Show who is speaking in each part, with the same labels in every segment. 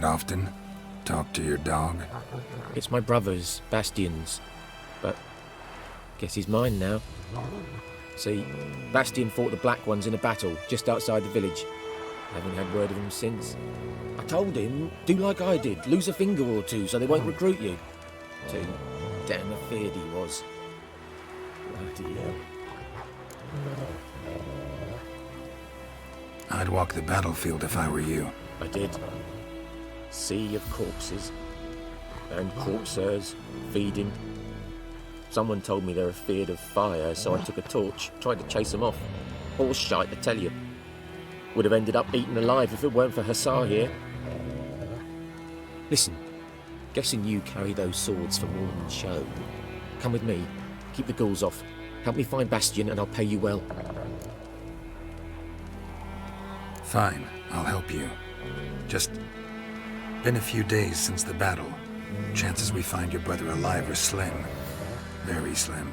Speaker 1: outside often? Talk to your dog?
Speaker 2: It's my brother's, Bastian's, but guess he's mine now. See, Bastian fought the Black Ones in a battle just outside the village. Haven't had word of him since. I told him, do like I did, lose a finger or two so they won't recruit you. Too damn afeard he was. Bloody hell.
Speaker 1: I'd walk the battlefield if I were you.
Speaker 2: I did. Sea of corpses. And corpsers, feeding. Someone told me they're afeard of fire, so I took a torch, tried to chase them off. Horse shite, I tell you. Would have ended up eaten alive if it weren't for Hussar here. Listen, guessing you carry those swords for more than show. Come with me, keep the ghouls off. Help me find Bastian and I'll pay you well.
Speaker 1: Fine, I'll help you. Just been a few days since the battle. Chances we find your brother alive are slim. Very slim.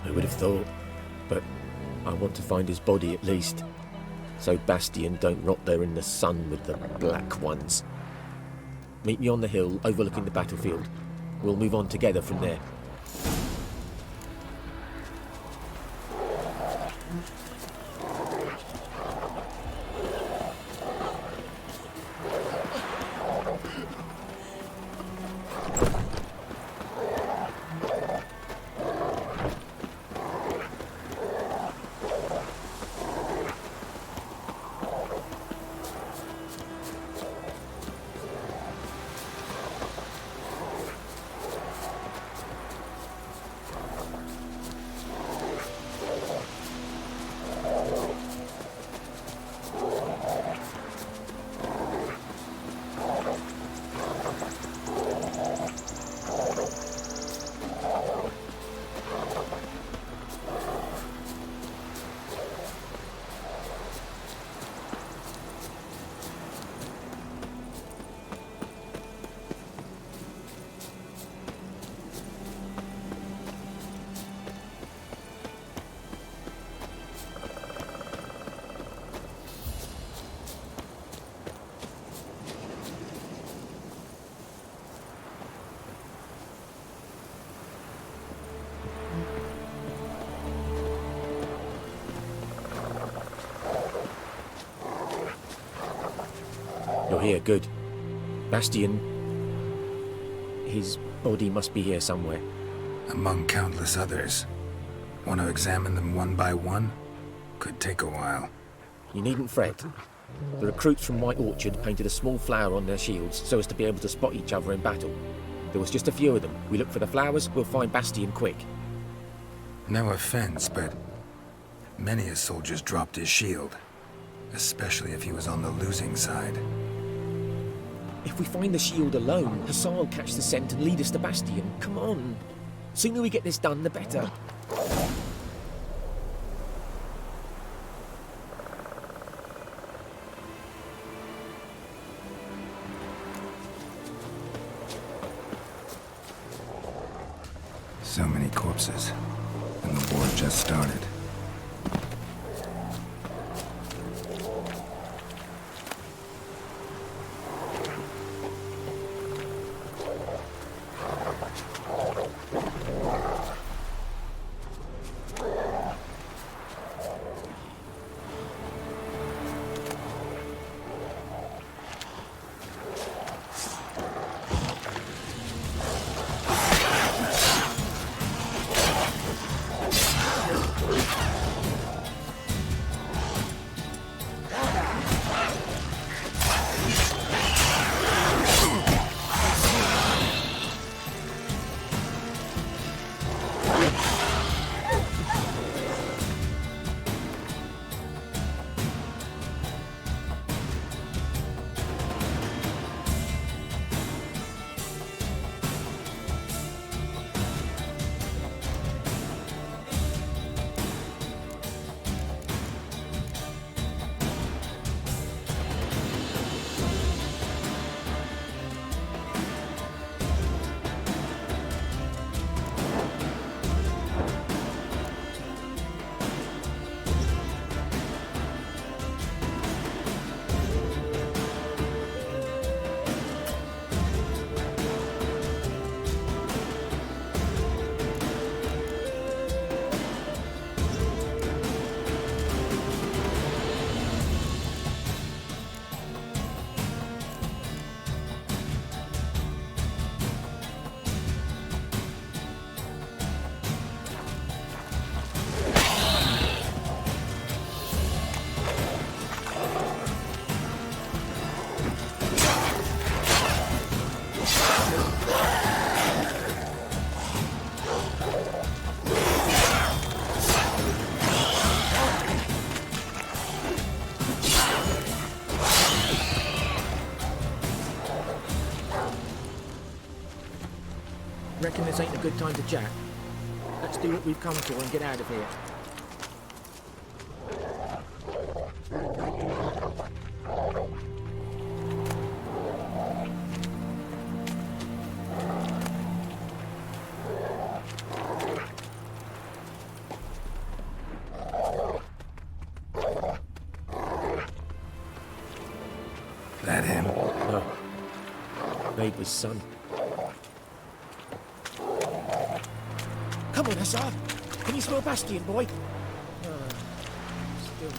Speaker 2: I would have thought, but I want to find his body at least. So Bastian don't rot there in the sun with the Black Ones. Meet me on the hill overlooking the battlefield. We'll move on together from there. You're here, good. Bastian, his body must be here somewhere.
Speaker 1: Among countless others. Want to examine them one by one? Could take a while.
Speaker 2: You needn't fret. The recruits from White Orchard painted a small flower on their shields so as to be able to spot each other in battle. There was just a few of them. We look for the flowers, we'll find Bastian quick.
Speaker 1: No offense, but many a soldier's dropped his shield. Especially if he was on the losing side.
Speaker 2: If we find the shield alone, Hassan will catch the scent and lead us to Bastian. Come on. Sooner we get this done, the better.
Speaker 1: So many corpses, and the war just started.
Speaker 2: Reckon this ain't a good time to chat? Let's do what we've come for and get out of here.
Speaker 1: That him?
Speaker 2: No. Neighbour's son. Come on, Hussar. Can you smell Bastion, boy? Still.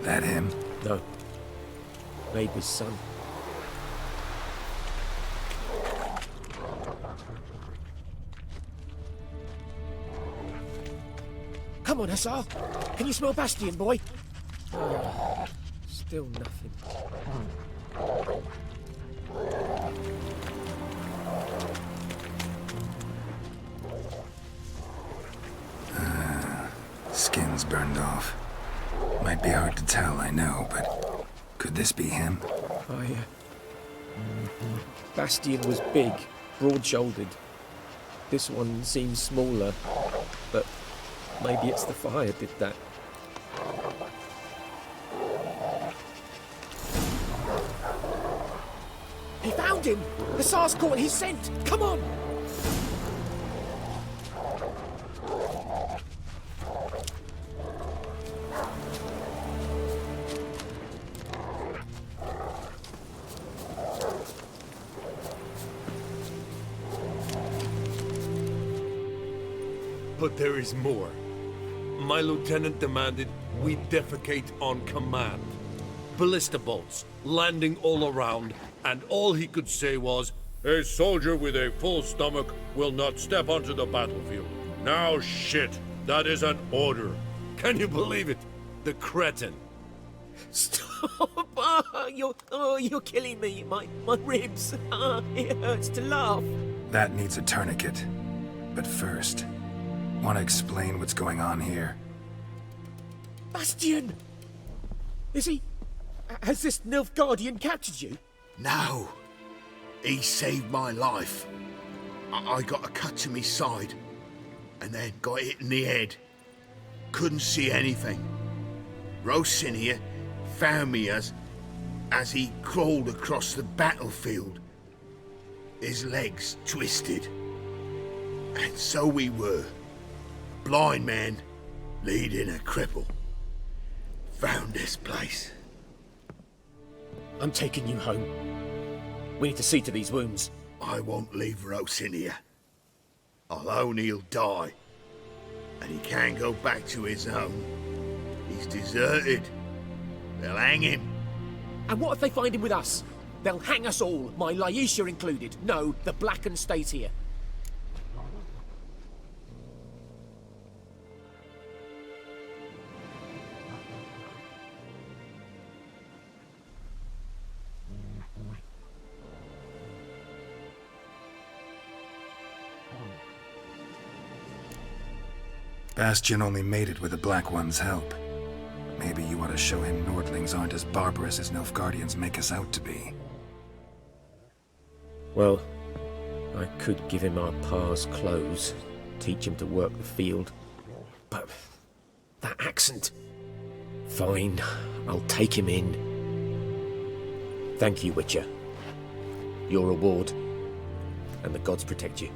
Speaker 1: That him?
Speaker 2: No. Neighbour's son. Come on, Hussar. Can you smell Bastion, boy? Still nothing.
Speaker 1: Skin's burned off. Might be hard to tell, I know, but could this be him?
Speaker 2: Bastion was big, broad-shouldered. This one seems smaller, but maybe it's the fire did that. He found him! The Tsar's caught his scent! Come on!
Speaker 3: But there is more. My lieutenant demanded we defecate on command. Ballista bolts, landing all around, and all he could say was, "A soldier with a full stomach will not step onto the battlefield." Now shit, that is an order. Can you believe it? The cretin.
Speaker 2: Stop! You're killing me. My ribs. It hurts to laugh.
Speaker 1: That needs a tourniquet. But first, want to explain what's going on here?
Speaker 2: Bastion! Is he... Has this Nilfgaardian captured you?
Speaker 4: No. He saved my life. I got a cut to my side, and then got hit in the head. Couldn't see anything. Rosinia found me as he crawled across the battlefield. His legs twisted. And so we were. Blind man leading a cripple. Found this place.
Speaker 2: I'm taking you home. We need to see to these wounds.
Speaker 4: I won't leave Rosinia. I'll own he'll die. And he can't go back to his home. He's deserted. They'll hang him.
Speaker 2: And what if they find him with us? They'll hang us all, my Laisha included. No, the Blackened stays here.
Speaker 1: Bastion only made it with the Black One's help. Maybe you ought to show him Nordlings aren't as barbarous as Nilfgaardians make us out to be.
Speaker 2: Well, I could give him our pa's clothes, teach him to work the field. But that accent... Fine, I'll take him in. Thank you, Witcher. Your reward, and the gods protect you.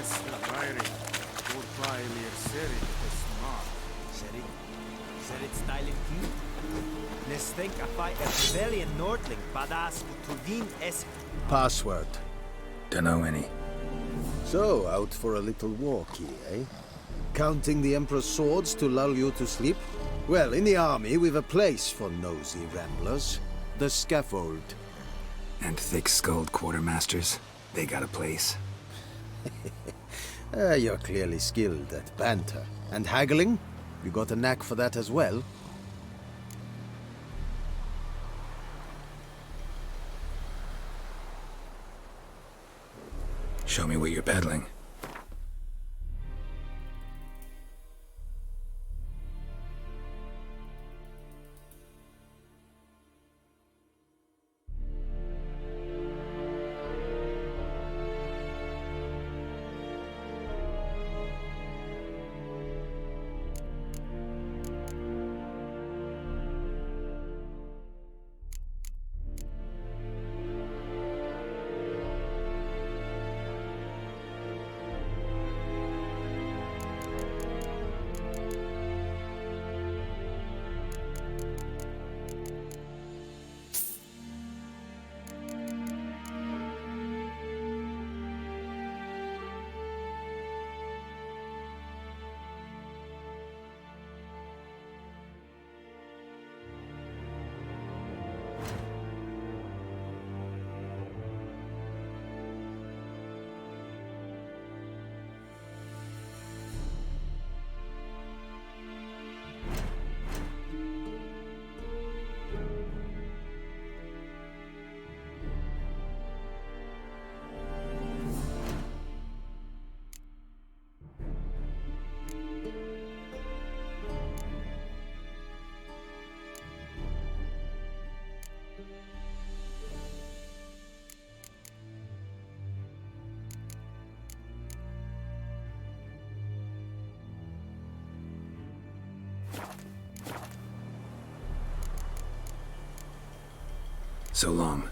Speaker 5: Rairi, Urpaili Seri, Smart.
Speaker 6: Serit styling king. Nes think I fight a rebellion Nordling, badass Turvin es.
Speaker 7: Password.
Speaker 1: Dunno any.
Speaker 7: So, out for a little walkie, eh? Counting the Emperor's swords to lull you to sleep? Well, in the army, we've a place for nosy ramblers. The scaffold.
Speaker 1: And thick-skulled quartermasters, they got a place.
Speaker 7: You're clearly skilled at banter. And haggling? You got a knack for that as well?
Speaker 1: Show me what you're peddling. So long.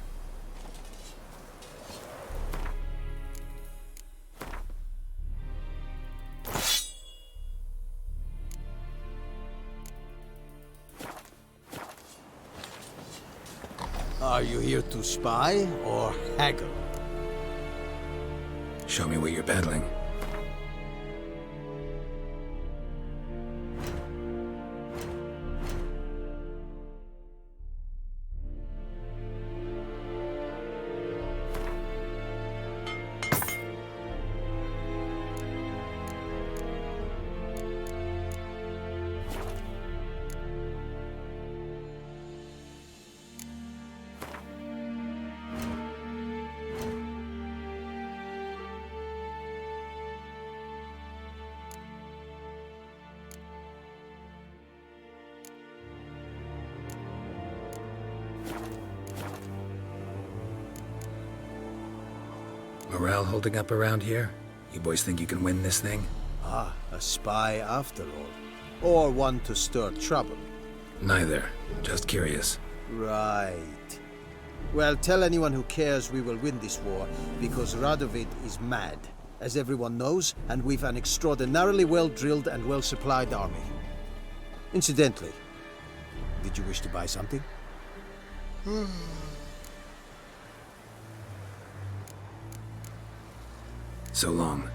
Speaker 7: Are you here to spy or haggle?
Speaker 1: Show me what you're peddling. Morale holding up around here? You boys think you can win this thing?
Speaker 7: Ah, a spy after all. Or one to stir trouble.
Speaker 1: Neither. Just curious.
Speaker 7: Right. Well, tell anyone who cares we will win this war, because Radovid is mad, as everyone knows, and we've an extraordinarily well-drilled and well-supplied army. Incidentally, did you wish to buy something?
Speaker 1: So long.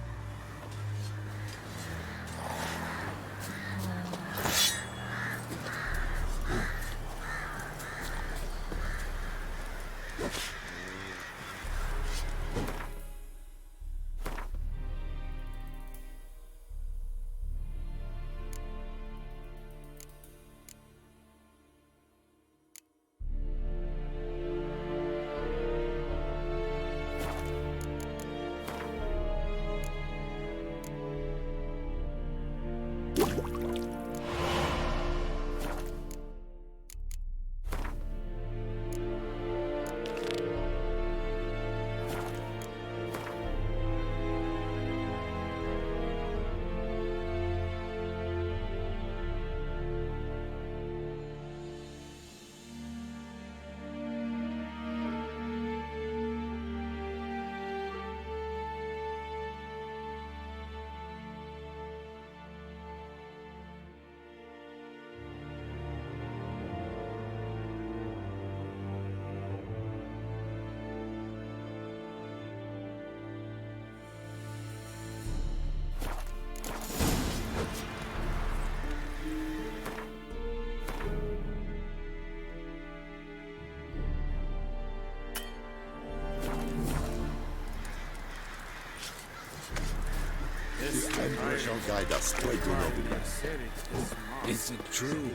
Speaker 5: Emperor shall guide us straight to Novigrad.
Speaker 8: Is it true?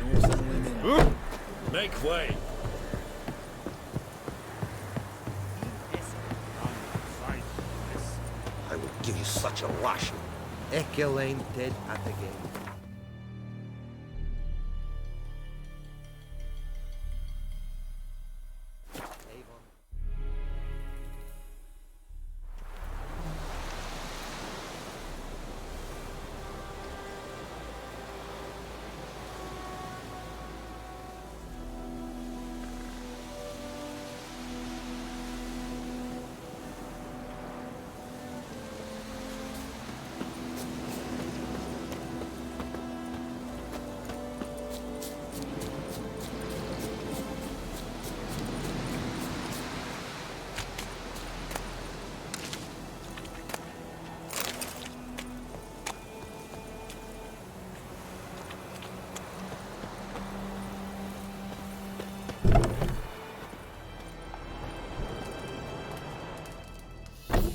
Speaker 8: Northern women.
Speaker 3: Make way!
Speaker 9: I will give you such a lashing. Ekel ain't dead at the game.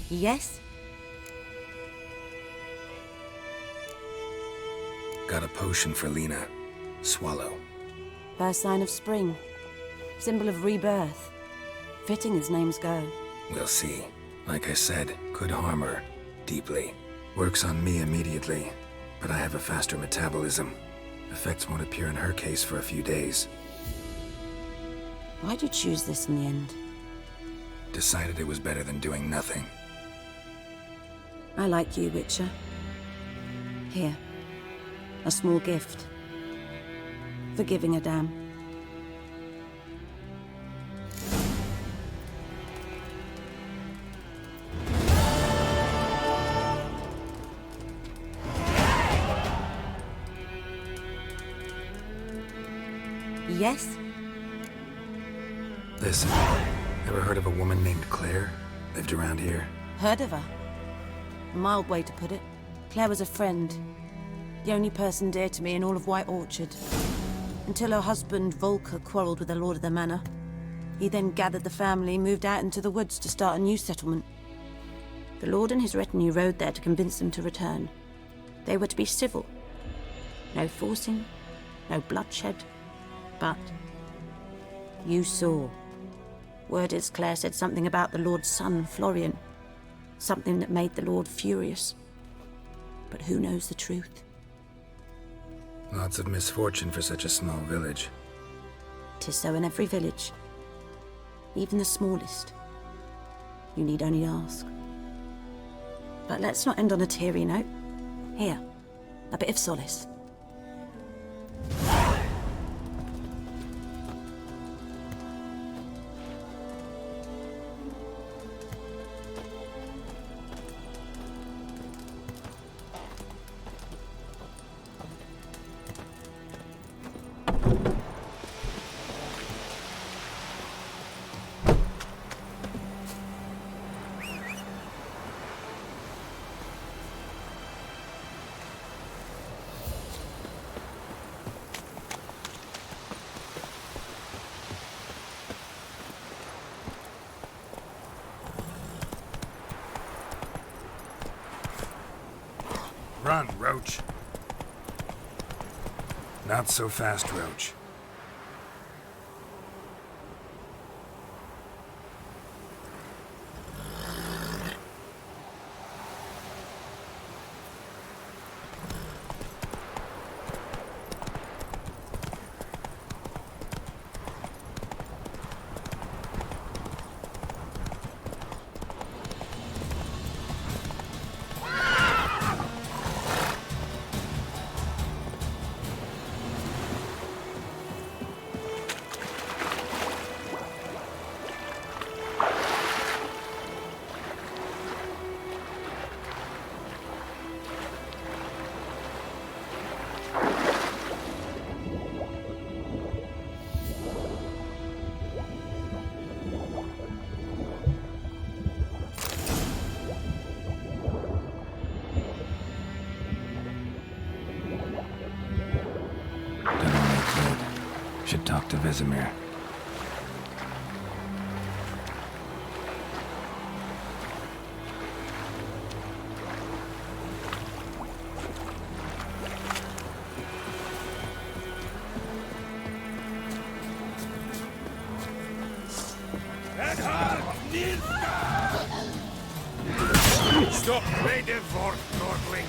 Speaker 10: Yes?
Speaker 1: Got a potion for Lena. Swallow.
Speaker 10: First sign of spring. Symbol of rebirth. Fitting as names go.
Speaker 1: We'll see. Like I said, could harm her. Deeply. Works on me immediately, but I have a faster metabolism. Effects won't appear in her case for a few days.
Speaker 10: Why'd you choose this in the end?
Speaker 1: Decided it was better than doing nothing.
Speaker 10: I like you, Witcher. Here. A small gift. For giving a damn. Yes?
Speaker 1: Listen, ever heard of a woman named Claire? Lived around here?
Speaker 10: Heard of her? A mild way to put it. Claire was a friend. The only person dear to me in all of White Orchard. Until her husband, Volker, quarreled with the lord of the manor. He then gathered the family, moved out into the woods to start a new settlement. The lord and his retinue rode there to convince them to return. They were to be civil. No forcing, no bloodshed. But you saw. Word is Claire said something about the lord's son, Florian. Something that made the lord furious. But who knows the truth?
Speaker 1: Lots of misfortune for such a small village.
Speaker 10: 'Tis so in every village. Even the smallest. You need only ask. But let's not end on a teary note. Here, a bit of solace.
Speaker 1: Run, Roach. Not so fast, Roach. Should talk to Vesemir.
Speaker 3: Doch rede Wort, Nordling.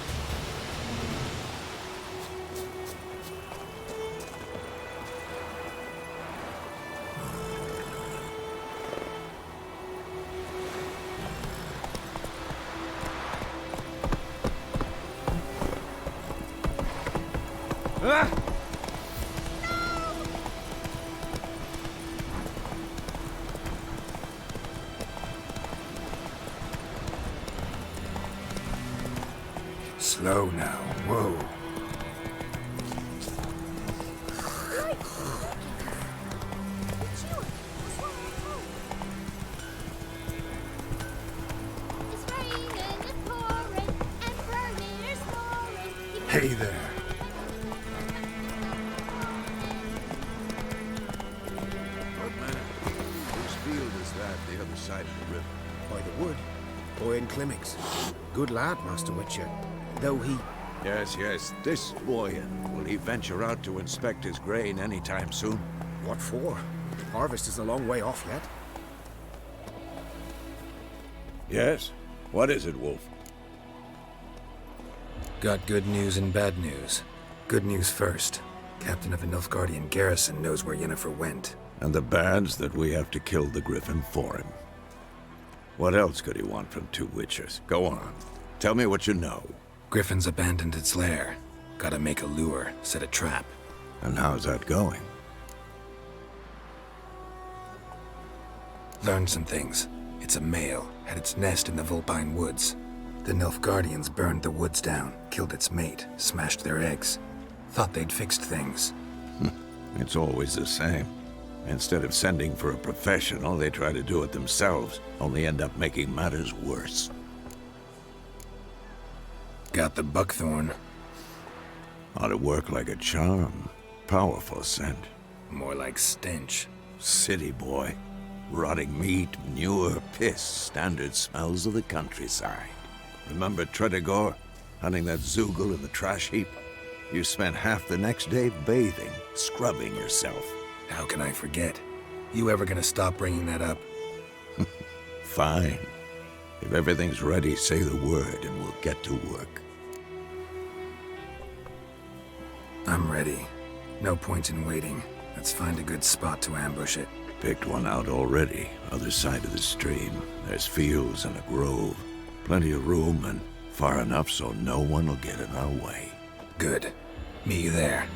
Speaker 1: Slow now. Whoa. Hey there.
Speaker 5: What man? Whose field is that, the other side of the river?
Speaker 8: By the wood. Boy in Clemmix. Good lad, Master Witcher. Though he...
Speaker 5: Yes, this boy. Will he venture out to inspect his grain any time soon?
Speaker 8: What for? Harvest is a long way off yet.
Speaker 5: Yes. What is it, Wolf?
Speaker 1: Got good news and bad news. Good news first. Captain of the Nilfgaardian garrison knows where Yennefer went.
Speaker 5: And the bad's that we have to kill the Griffin for him. What else could he want from two witchers? Go on. Tell me what you know.
Speaker 1: Griffin's abandoned its lair. Gotta make a lure, set a trap.
Speaker 5: And how's that going?
Speaker 1: Learned some things. It's a male, had its nest in the Vulpine Woods. The Nilfgaardians burned the woods down, killed its mate, smashed their eggs. Thought they'd fixed things.
Speaker 5: It's always the same. Instead of sending for a professional, they try to do it themselves, only end up making matters worse.
Speaker 1: Got the buckthorn.
Speaker 5: Ought to work like a charm. Powerful scent.
Speaker 1: More like stench.
Speaker 5: City boy. Rotting meat, manure, piss, standard smells of the countryside. Remember Tredegor? Hunting that Zoogle in the trash heap? You spent half the next day bathing, scrubbing yourself.
Speaker 1: How can I forget? You ever gonna stop bringing that up?
Speaker 5: Fine. If everything's ready, say the word and we'll get to work.
Speaker 1: I'm ready. No point in waiting. Let's find a good spot to ambush it.
Speaker 5: Picked one out already, other side of the stream. There's fields and a grove. Plenty of room and far enough so no one will get in our way.
Speaker 1: Good. Meet you there.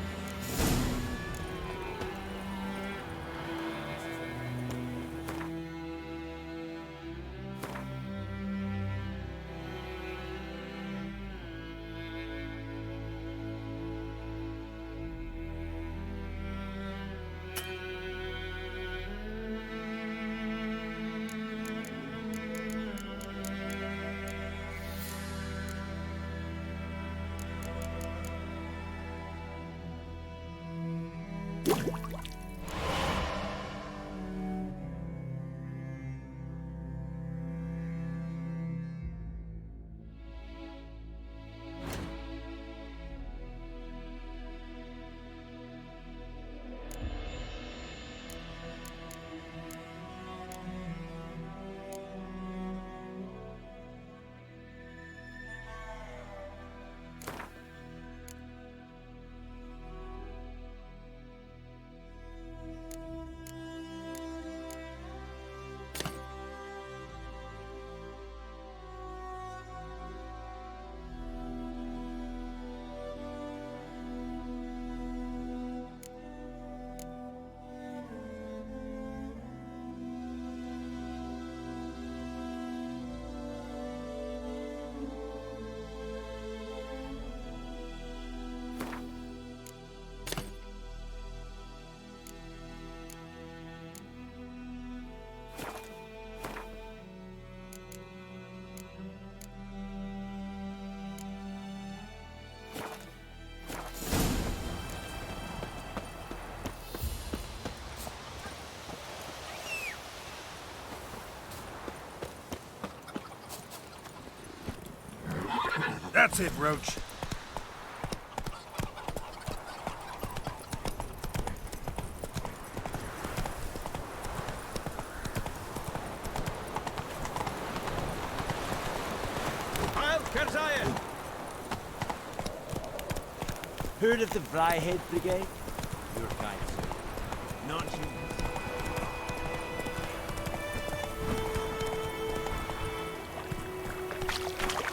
Speaker 3: That's it, Roach.
Speaker 6: Kerzayen! Heard of the Vryhead Brigade? Your kind, sir. Non-human.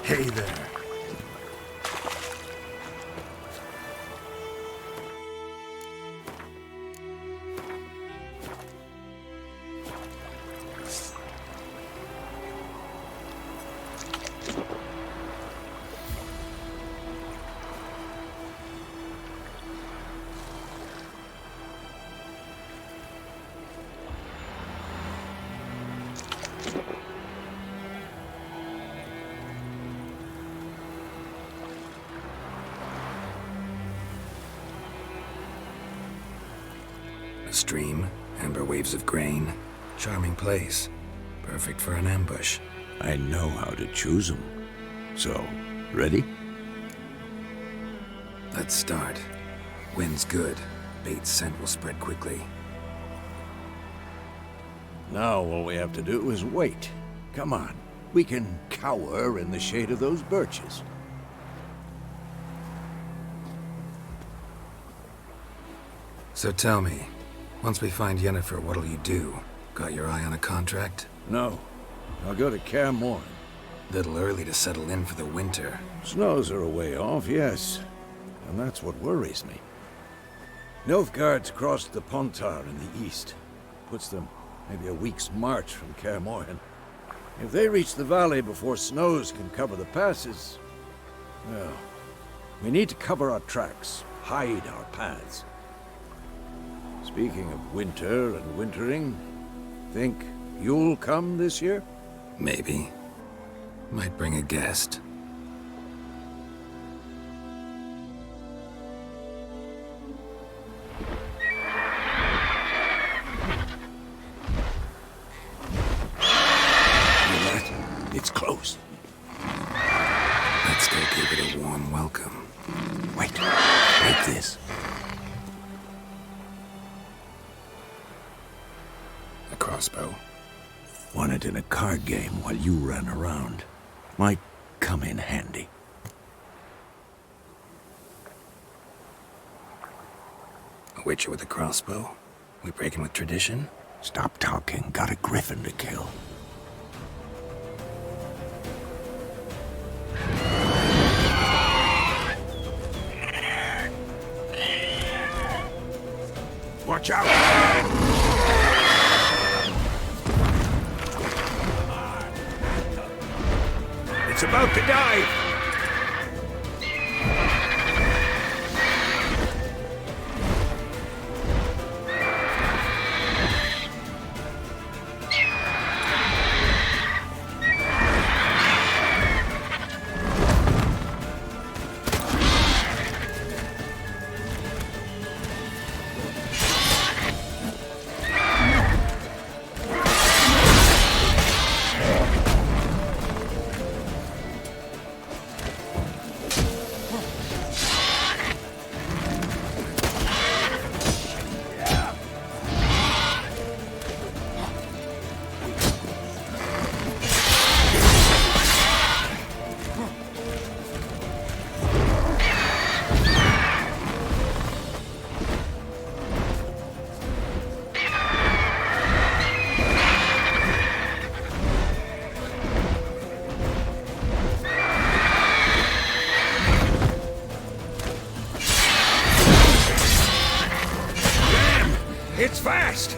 Speaker 1: Hey there. A stream, amber waves of grain. Charming place. Perfect for an ambush.
Speaker 5: I know how to choose them. So, ready?
Speaker 1: Let's start. Wind's good. Bait's scent will spread quickly.
Speaker 5: Now all we have to do is wait. Come on. We can cower in the shade of those birches.
Speaker 1: So tell me, once we find Yennefer, what'll you do? Got your eye on a contract?
Speaker 5: No. I'll go to Kaer Morhen.
Speaker 1: Little early to settle in for the winter.
Speaker 5: Snows are a way off, yes. And that's what worries me. Nilfgaard's crossed the Pontar in the east. Puts them maybe a week's march from Kaer Morhen. If they reach the valley before snows can cover the passes, well, we need to cover our tracks, hide our paths. Speaking of winter and wintering, think you'll come this year?
Speaker 1: Maybe. Might bring a guest.
Speaker 5: It's close.
Speaker 1: Let's go give it a warm welcome.
Speaker 5: Wait. Take this.
Speaker 1: A crossbow.
Speaker 5: Won it in a card game while you ran around. Might come in handy.
Speaker 1: A witcher with a crossbow? We breaking with tradition?
Speaker 5: Stop talking. Got a griffin to kill. Watch out! It's about to dive! It's fast!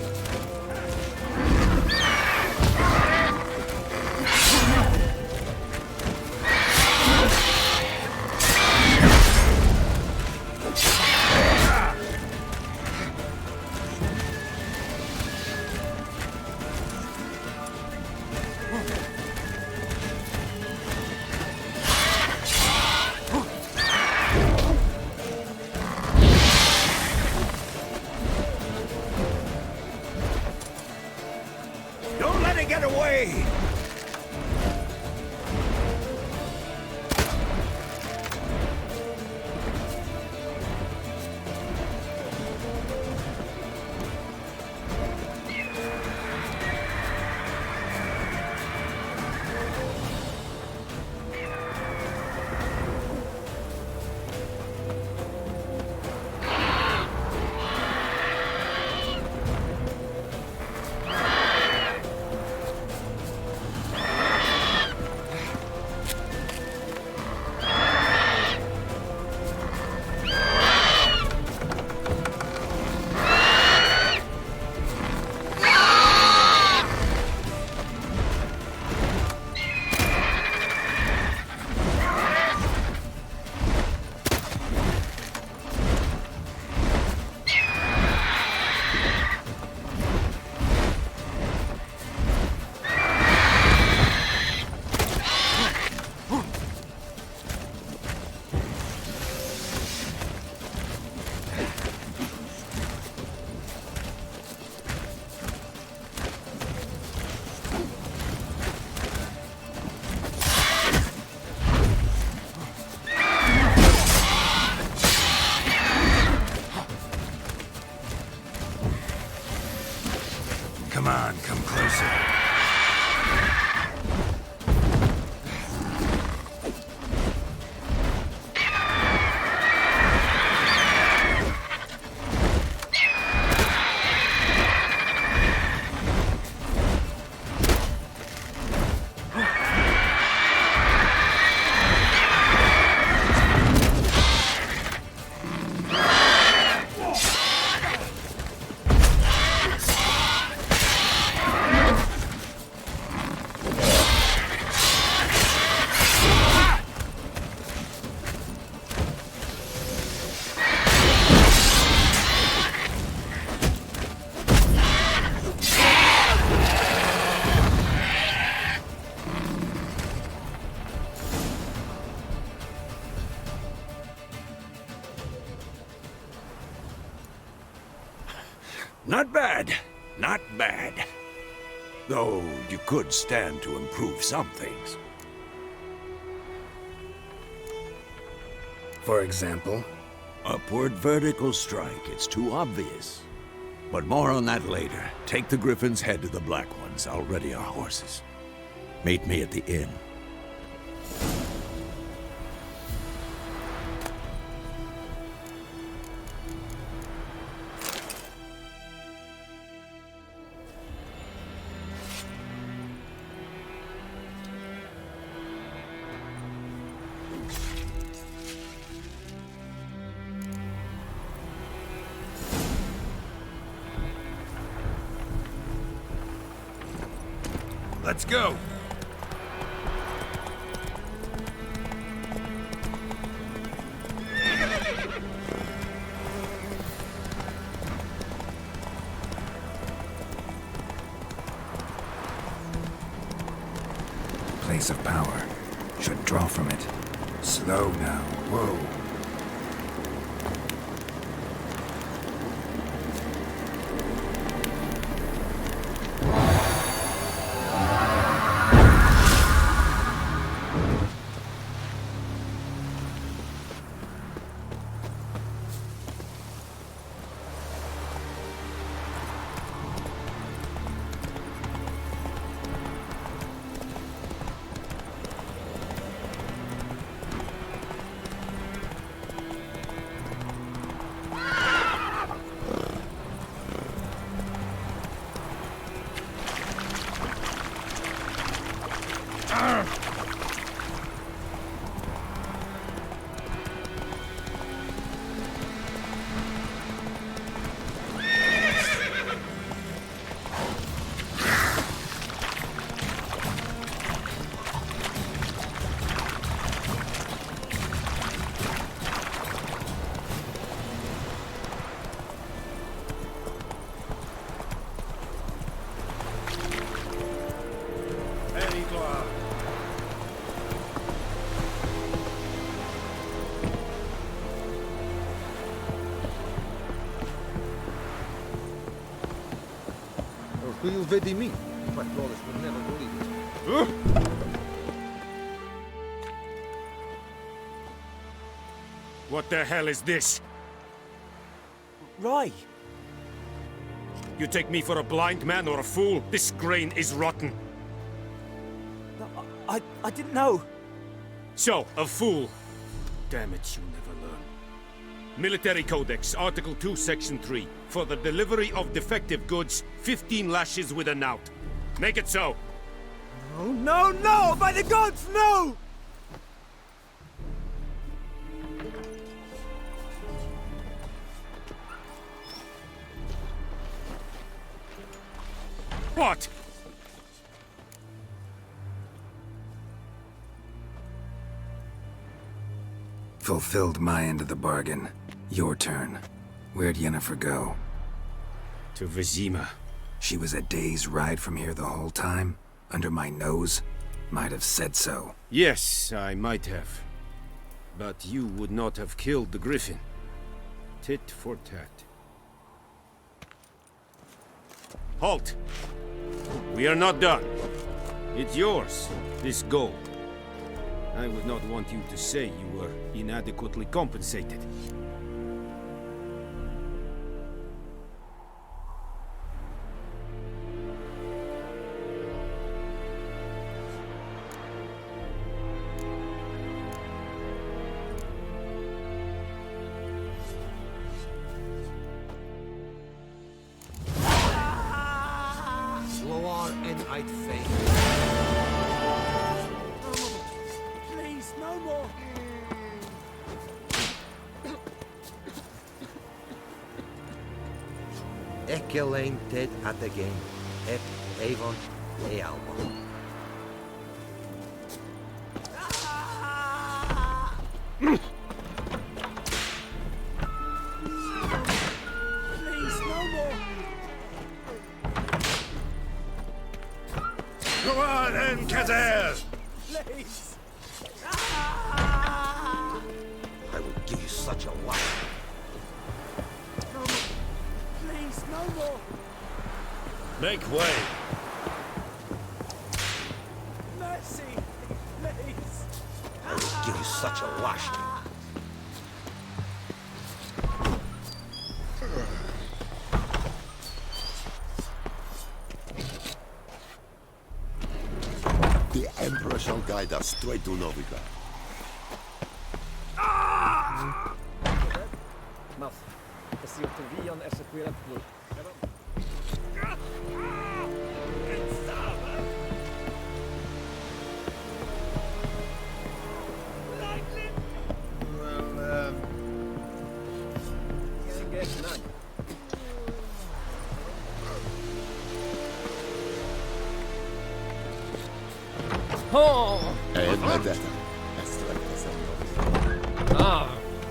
Speaker 5: Not bad. Not bad. Though you could stand to improve some things.
Speaker 1: For example?
Speaker 5: Upward vertical strike. It's too obvious. But more on that later. Take the Griffin's head to the Black Ones. I'll ready our horses. Meet me at the inn.
Speaker 3: Let's go!
Speaker 1: Place of power. Should draw from it. Slow now. Whoa.
Speaker 8: Who you vedi me? My flawless will never believe it.
Speaker 11: What the hell is this?
Speaker 6: Roy!
Speaker 11: You take me for a blind man or a fool? This grain is rotten.
Speaker 6: I didn't know.
Speaker 11: So, a fool. Damn it, you never learn. Military Codex, Article 2, Section 3. For the delivery of defective goods, 15 lashes with a knout. Make it so.
Speaker 6: No, no, no! By the gods, no!
Speaker 11: What?
Speaker 1: Fulfilled my end of the bargain. Your turn. Where'd Yennefer go?
Speaker 11: To Vizima.
Speaker 1: She was a day's ride from here the whole time? Under my nose? Might have said so.
Speaker 11: Yes, I might have. But you would not have killed the Griffin. Tit for tat. Halt! We are not done. It's yours, this gold. I would not want you to say you were inadequately compensated.
Speaker 9: Slower and I'd faint.
Speaker 6: Please, no more!
Speaker 9: Ekelain ted at the game. Ep Avon Ealba.
Speaker 6: Please, no more!
Speaker 3: Go on then, Kazer!
Speaker 6: Please!
Speaker 9: I would give you such a life.
Speaker 6: Please, no more!
Speaker 3: Make way.
Speaker 6: Mercy! Please!
Speaker 9: I will give you such a lashing.
Speaker 12: The Emperor shall guide us straight to Novigrad.
Speaker 6: Mas, jag ser att Vian är separerat blod.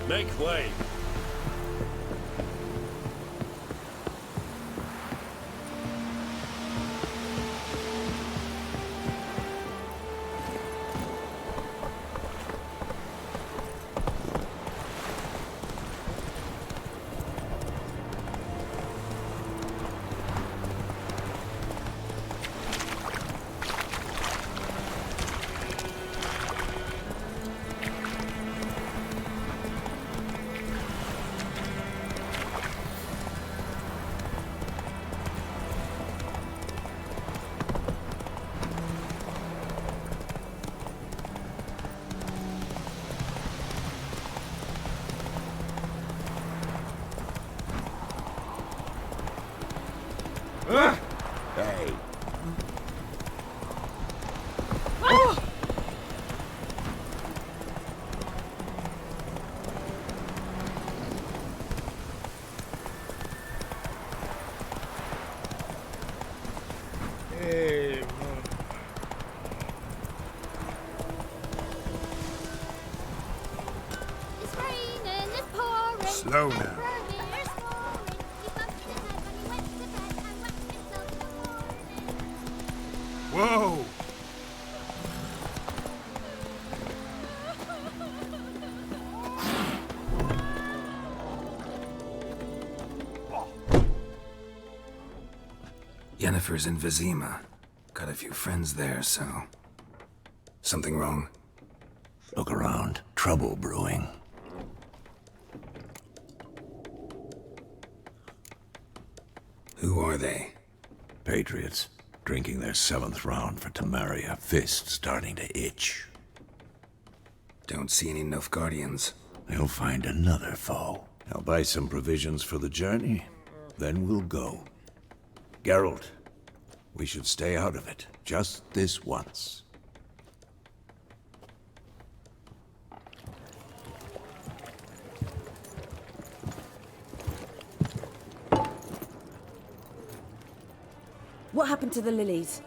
Speaker 3: Make way.
Speaker 12: Hey.
Speaker 13: It's raining, it's pouring.
Speaker 1: Slow now.
Speaker 13: It's burning, it's pouring. He bumped his head when he went to bed and whacked himself in the morning.
Speaker 1: Whoa! Yennefer's in Vizima. Got a few friends there, so... Something wrong?
Speaker 5: Look around. Trouble brewing.
Speaker 1: Who are they?
Speaker 5: Patriots. Drinking their 7th round for Temeria. Fist starting to itch.
Speaker 1: Don't see any Nilfgaardians.
Speaker 5: They'll find another foe. I'll buy some provisions for the journey. Then we'll go. Geralt, we should stay out of it. Just this once.
Speaker 10: What happened to the lilies?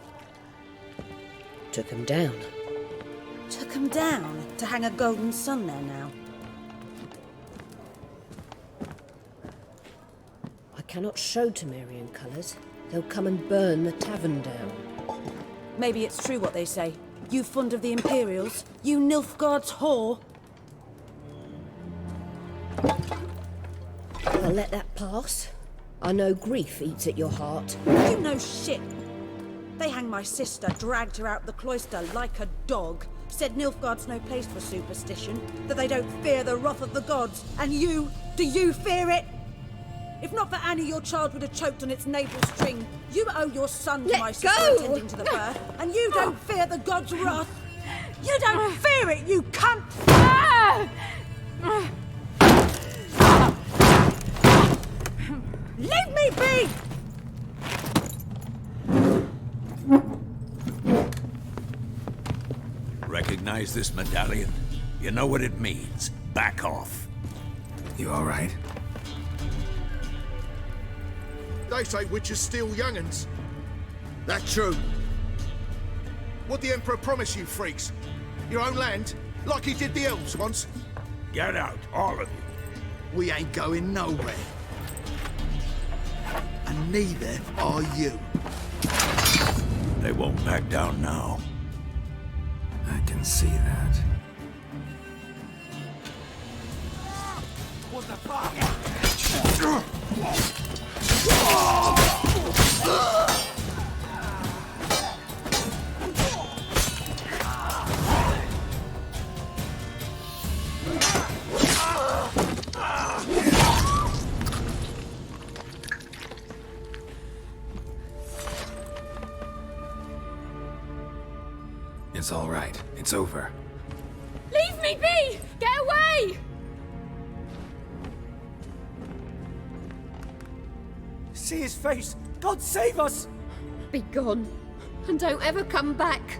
Speaker 14: Took him down.
Speaker 10: Took them down to hang a golden sun there now.
Speaker 14: I cannot show Temerian colours. They'll come and burn the tavern down.
Speaker 10: Maybe it's true what they say. You fond of the Imperials? You Nilfgaard's whore?
Speaker 14: I'll let that pass. I know grief eats at your heart.
Speaker 10: You know shit. They hanged my sister, dragged her out the cloister like a dog. Said Nilfgaard's no place for superstition, that they don't fear the wrath of the gods. And you, do you fear it? If not for Annie, your child would have choked on its navel string. You owe your son to my sister attending to the birth, and you don't fear the gods' wrath. You don't fear it, you cunt! Leave me be!
Speaker 5: Recognize this medallion? You know what it means. Back off.
Speaker 1: You all right?
Speaker 4: They say witches steal young'uns. That true. What the Emperor promise you, freaks? Your own land? Like he did the elves once?
Speaker 5: Get out, all of you.
Speaker 4: We ain't going nowhere. And neither are you.
Speaker 5: They won't back down now.
Speaker 1: I can see that.
Speaker 6: What the fuck?
Speaker 1: is all right. It's over.
Speaker 13: Leave me be! Get away!
Speaker 6: See his face! God save us!
Speaker 13: Be gone, and don't ever come back.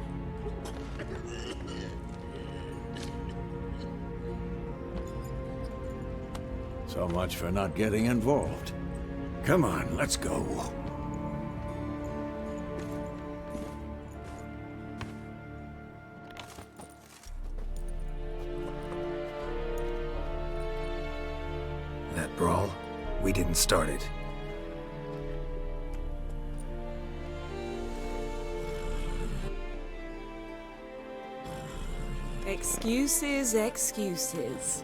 Speaker 5: So much for not getting involved. Come on, let's go.
Speaker 1: That brawl, we didn't start it.
Speaker 15: Excuses, excuses.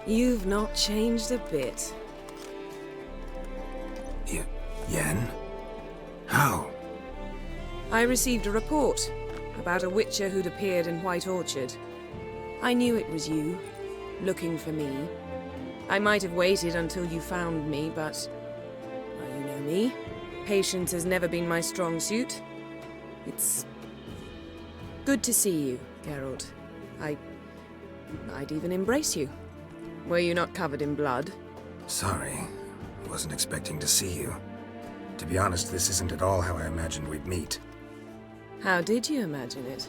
Speaker 15: You've not changed a bit.
Speaker 1: Yen? How?
Speaker 15: I received a report about a witcher who'd appeared in White Orchard. I knew it was you, looking for me. I might have waited until you found me, but... well, you know me. Patience has never been my strong suit. It's... good to see you, Geralt. I'd even embrace you. Were you not covered in blood?
Speaker 1: Sorry. Wasn't expecting to see you. To be honest, this isn't at all how I imagined we'd meet.
Speaker 15: How did you imagine it?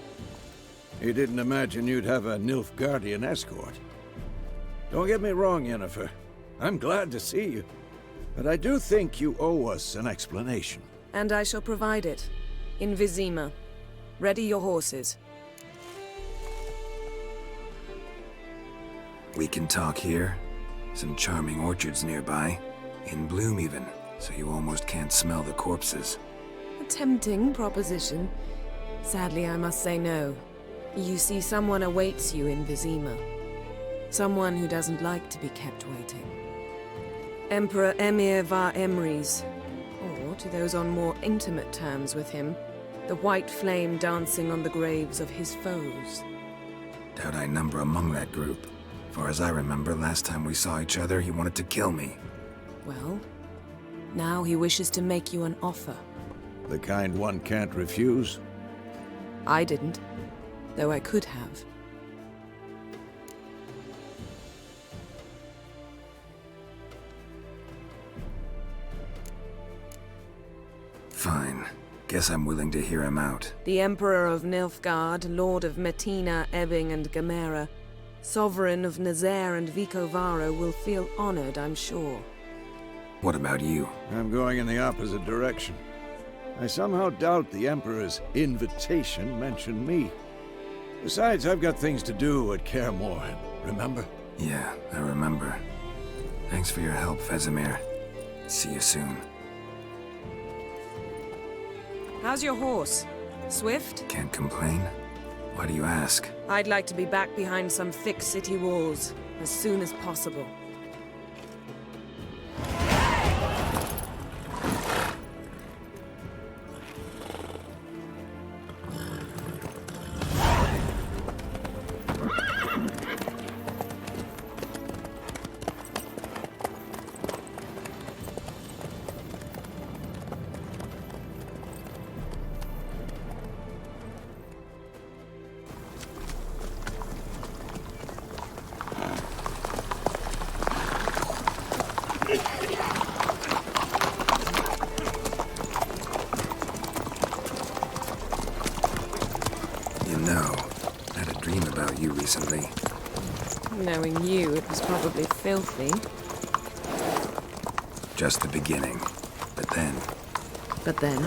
Speaker 5: You didn't imagine you'd have a Nilfgaardian escort. Don't get me wrong, Yennefer. I'm glad to see you. But I do think you owe us an explanation.
Speaker 15: And I shall provide it. In Vizima. Ready your horses.
Speaker 1: We can talk here. Some charming orchards nearby. In bloom even, so you almost can't smell the corpses.
Speaker 15: A tempting proposition. Sadly, I must say no. You see, someone awaits you in Vizima. Someone who doesn't like to be kept waiting. Emperor Emir var Emreis. Or, to those on more intimate terms with him, the white flame dancing on the graves of his foes.
Speaker 1: Doubt I number among that group. Far as I remember, last time we saw each other, he wanted to kill me.
Speaker 15: Well, now he wishes to make you an offer.
Speaker 5: The kind one can't refuse?
Speaker 15: I didn't, though I could have.
Speaker 1: Fine. Guess I'm willing to hear him out.
Speaker 15: The Emperor of Nilfgaard, Lord of Metina, Ebbing, and Gamera, Sovereign of Nazaire and Vicovaro will feel honored, I'm sure.
Speaker 1: What about you?
Speaker 5: I'm going in the opposite direction. I somehow doubt the Emperor's invitation mentioned me. Besides, I've got things to do at Kaer Morhen, remember?
Speaker 1: Yeah, I remember. Thanks for your help, Vesemir. See you soon.
Speaker 15: How's your horse? Swift?
Speaker 1: Can't complain. Why do you ask?
Speaker 15: I'd like to be back behind some thick city walls as soon as possible.
Speaker 1: Recently.
Speaker 15: Knowing you, it was probably filthy.
Speaker 1: Just the beginning. But then...
Speaker 15: But then?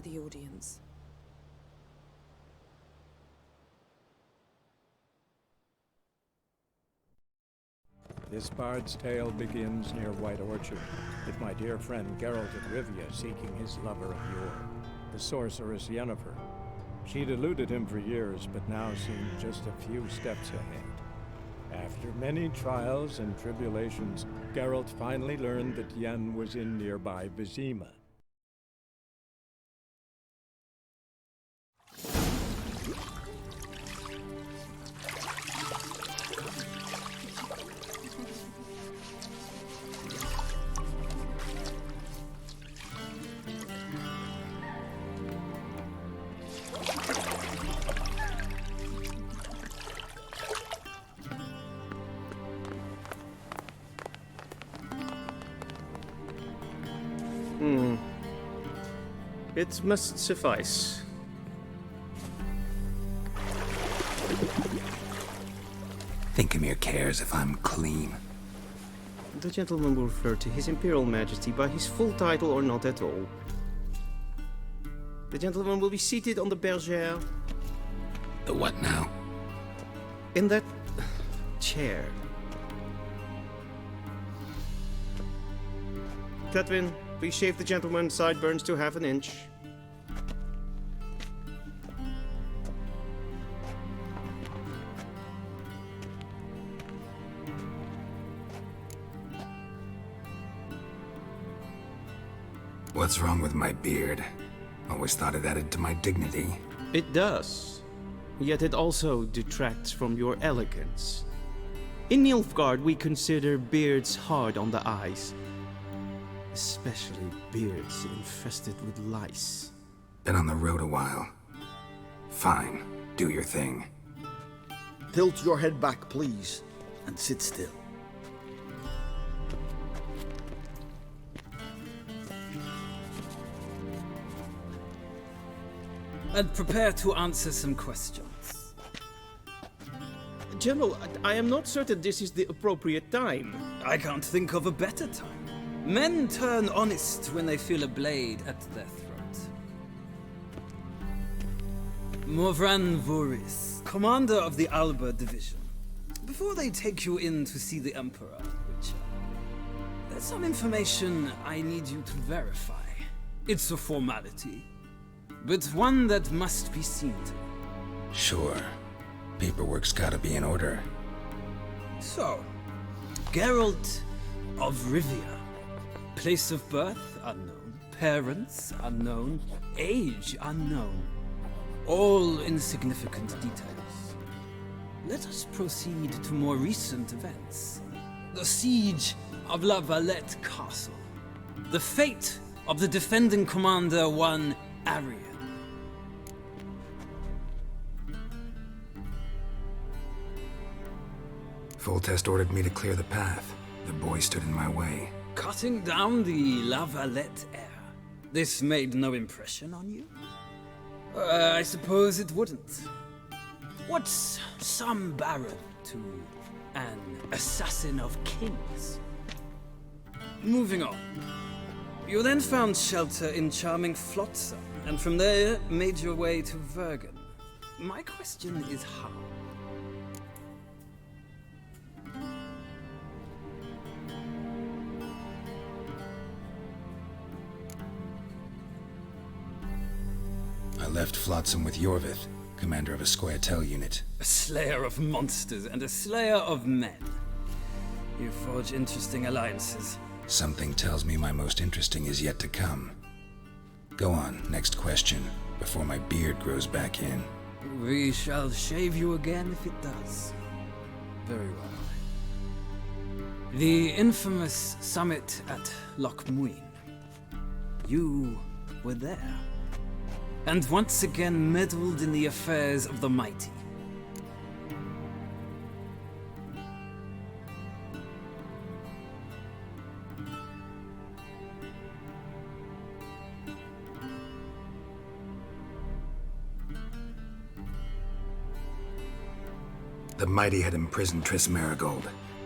Speaker 15: the audience.
Speaker 16: This bard's tale begins near White Orchard, with my dear friend Geralt of Rivia seeking his lover of yore, the sorceress Yennefer. She'd eluded him for years, but now seemed just a few steps ahead. After many trials and tribulations, Geralt finally learned that Yen was in nearby Vizima.
Speaker 17: It must suffice.
Speaker 1: Thinkamere cares if I'm clean.
Speaker 17: The gentleman will refer to His Imperial Majesty by his full title or not at all. The gentleman will be seated on the bergère.
Speaker 1: The what now?
Speaker 17: In that chair. Cletwin, please shave the gentleman's sideburns to half an inch.
Speaker 1: What's wrong with my beard? Always thought it added to my dignity.
Speaker 17: It does. Yet it also detracts from your elegance. In Nilfgaard, we consider beards hard on the eyes. Especially beards infested with lice.
Speaker 1: Been on the road a while. Fine, do your thing.
Speaker 9: Tilt your head back, please, and sit still.
Speaker 18: And prepare to answer some questions.
Speaker 17: General, I am not certain this is the appropriate time.
Speaker 18: I can't think of a better time. Men turn honest when they feel a blade at their throat. Morvran Voorhis, commander of the Alba Division. Before they take you in to see the Emperor, Witcher, there's some information I need you to verify. It's a formality, but one that must be seen to.
Speaker 1: Sure. Paperwork's gotta be in order.
Speaker 18: So, Geralt of Rivia. Place of birth unknown, parents unknown, age unknown. All insignificant details. Let us proceed to more recent events. The siege of La Valette Castle. The fate of the defending commander, one Arian.
Speaker 1: Foltest ordered me to clear the path. The boy stood in my way.
Speaker 18: Cutting down the La Valette heir. This made no impression on you? I suppose it wouldn't. What's some baron to an assassin of kings? Moving on. You then found shelter in charming Flotsam, and from there made your way to Vergen. My question is how?
Speaker 1: I left Flotsam with Yorvith, commander of a Scoia'tael unit.
Speaker 18: A slayer of monsters and a slayer of men. You forge interesting alliances.
Speaker 1: Something tells me my most interesting is yet to come. Go on, next question, before my beard grows back in.
Speaker 18: We shall shave you again if it does. Very well. The infamous summit at Loch Muin. You were there. And once again meddled in the affairs of the mighty.
Speaker 1: The mighty had imprisoned Triss Merigold.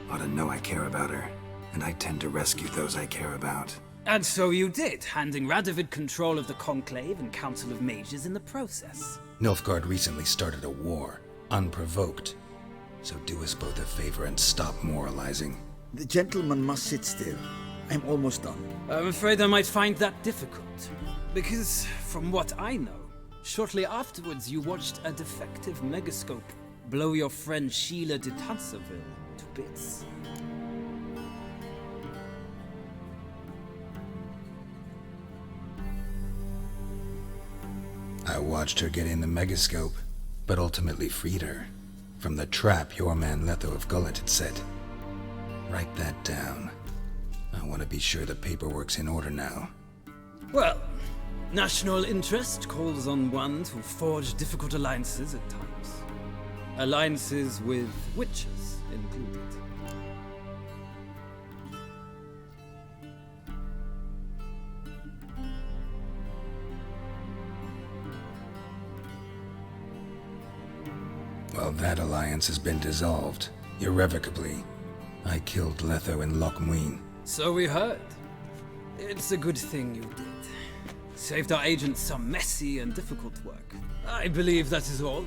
Speaker 1: Ought to know I care about her, and I tend to rescue those I care about.
Speaker 18: And so you did, handing Radovid control of the Conclave and Council of Mages in the process.
Speaker 1: Nilfgaard recently started a war, unprovoked. So do us both a favor and stop moralizing.
Speaker 19: The gentleman must sit still. I'm almost done.
Speaker 18: I'm afraid I might find that difficult. Because, from what I know, shortly afterwards you watched a defective megascope blow your friend Sheila de Tanserville to bits.
Speaker 1: I watched her get in the megascope, but ultimately freed her from the trap your man Letho of Gullet had set. Write that down. I want to be sure the paperwork's in order now.
Speaker 18: Well, national interest calls on one to forge difficult alliances at times. Alliances with witches included.
Speaker 1: Well, that alliance has been dissolved, irrevocably. I killed Letho in Loch Muin.
Speaker 18: So we heard. It's a good thing you did. Saved our agents some messy and difficult work. I believe that is all.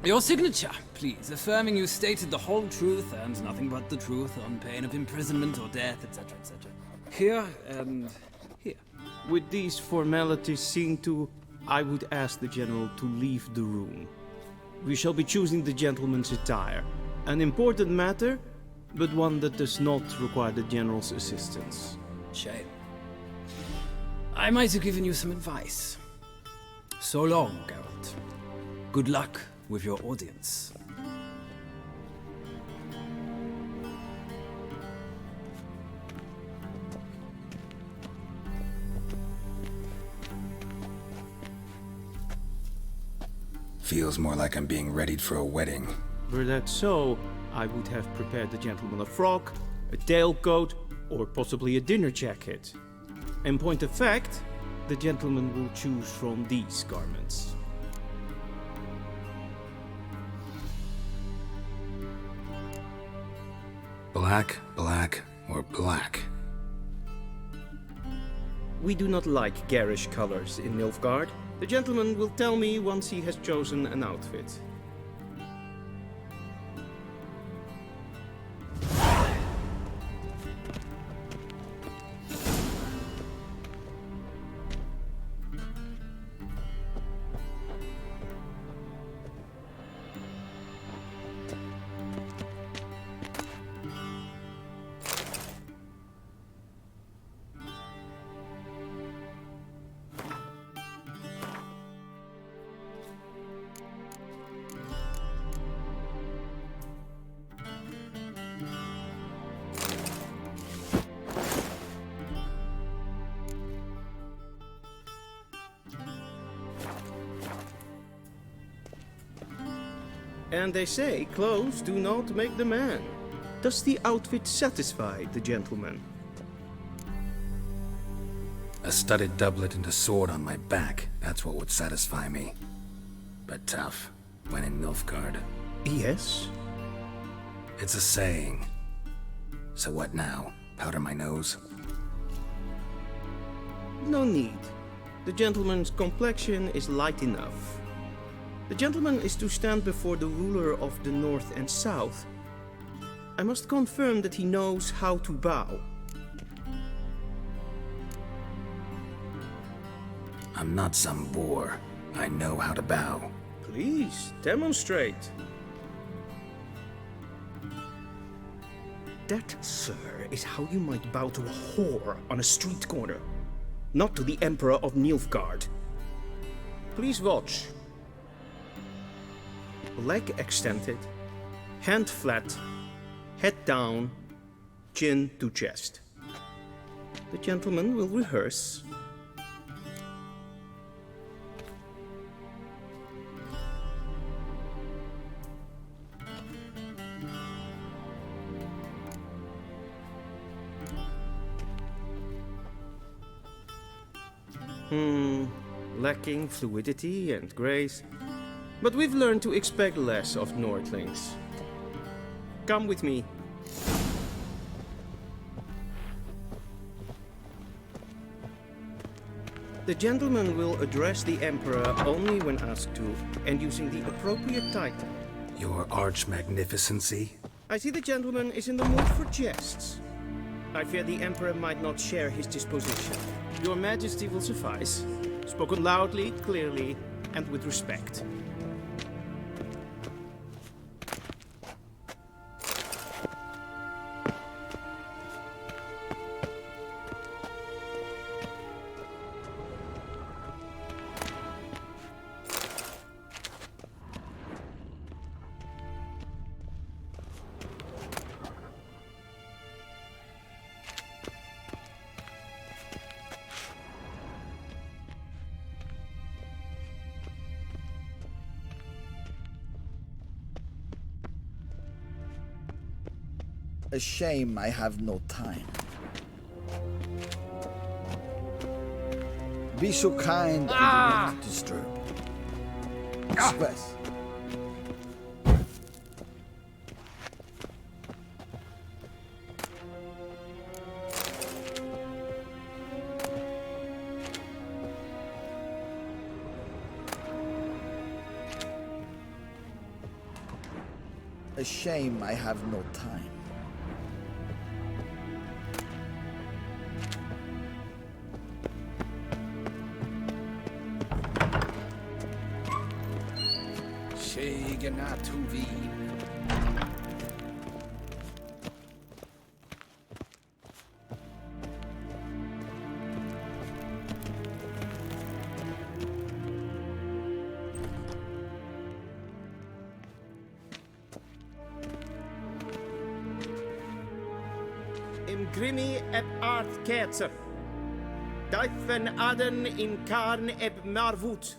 Speaker 18: Your signature, please, affirming you stated the whole truth and nothing but the truth on pain of imprisonment or death, etc., etc. Here and here.
Speaker 17: With these formalities seen to, I would ask the General to leave the room. We shall be choosing the gentleman's attire. An important matter, but one that does not require the General's assistance.
Speaker 18: Shame. I might have given you some advice. So long, Geralt. Good luck with your audience.
Speaker 1: Feels more like I'm being readied for a wedding.
Speaker 17: Were that so, I would have prepared the gentleman a frock, a tailcoat, or possibly a dinner jacket. In point of fact, the gentleman will choose from these garments.
Speaker 1: Black, black, or black?
Speaker 17: We do not like garish colors in Nilfgaard. The gentleman will tell me once he has chosen an outfit. And they say clothes do not make the man. Does the outfit satisfy the gentleman?
Speaker 1: A studded doublet and a sword on my back, that's what would satisfy me. But tough, when in Nilfgaard.
Speaker 17: Yes?
Speaker 1: It's a saying. So what now? Powder my nose?
Speaker 17: No need. The gentleman's complexion is light enough. The gentleman is to stand before the ruler of the North and South. I must confirm that he knows how to bow.
Speaker 1: I'm not some boor. I know how to bow.
Speaker 17: Please, demonstrate. That, sir, is how you might bow to a whore on a street corner, not to the Emperor of Nilfgaard. Please watch. Leg extended, hand flat, head down, chin to chest. The gentleman will rehearse. Lacking fluidity and grace. But we've learned to expect less of Nordlings. Come with me. The gentleman will address the Emperor only when asked to, and using the appropriate title.
Speaker 1: Your Arch-Magnificency?
Speaker 17: I see the gentleman is in the mood for jests. I fear the Emperor might not share his disposition. Your Majesty will suffice. Spoken loudly, clearly, and with respect.
Speaker 19: A shame I have no time. Be so kind and do not disturb. Express. A shame I have no time.
Speaker 17: Imgrimi eb art kerzer. Duifen aden in karn eb marvoet.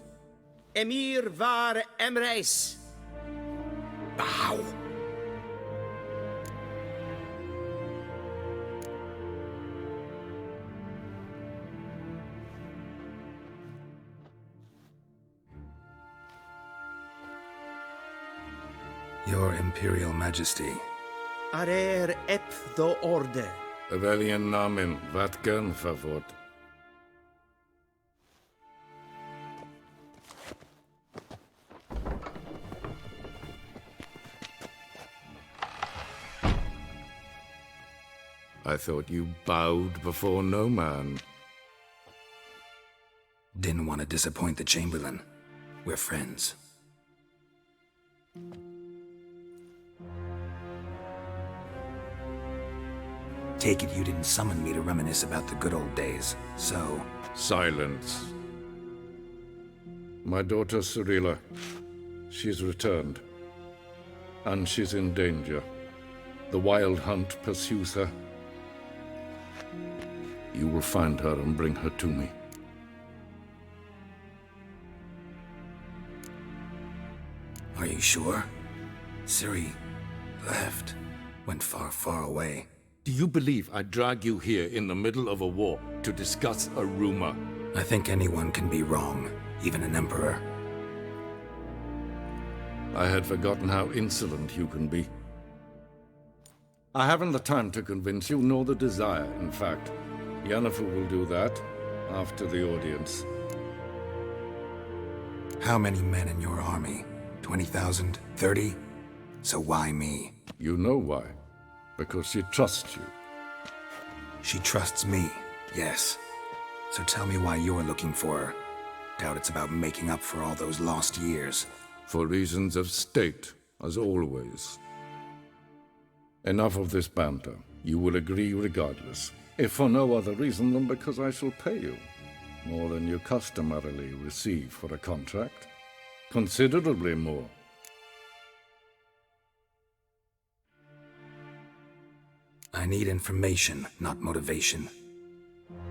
Speaker 17: Emir var emreis. Bow.
Speaker 1: Your Imperial Majesty.
Speaker 17: Arer ep do orde.
Speaker 11: Weljen namen, wat gern favort. I thought you bowed before no man.
Speaker 1: Didn't want to disappoint the Chamberlain. We're friends. Take it you didn't summon me to reminisce about the good old days, so...
Speaker 11: Silence. My daughter Cirilla, she's returned. And she's in danger. The Wild Hunt pursues her. You will find her and bring her to me.
Speaker 1: Are you sure? Ciri left. Went far, far away.
Speaker 11: Do you believe I'd drag you here in the middle of a war to discuss a rumor?
Speaker 1: I think anyone can be wrong, even an emperor.
Speaker 11: I had forgotten how insolent you can be. I haven't the time to convince you, nor the desire, in fact. Yennefer will do that after the audience.
Speaker 1: How many men in your army? 20,000? 30? So why me?
Speaker 11: You know why. Because she trusts you.
Speaker 1: She trusts me, yes. So tell me why you're looking for her. Doubt it's about making up for all those lost years.
Speaker 11: For reasons of state, as always. Enough of this banter. You will agree regardless. If for no other reason than because I shall pay you. More than you customarily receive for a contract. Considerably more.
Speaker 1: I need information, not motivation.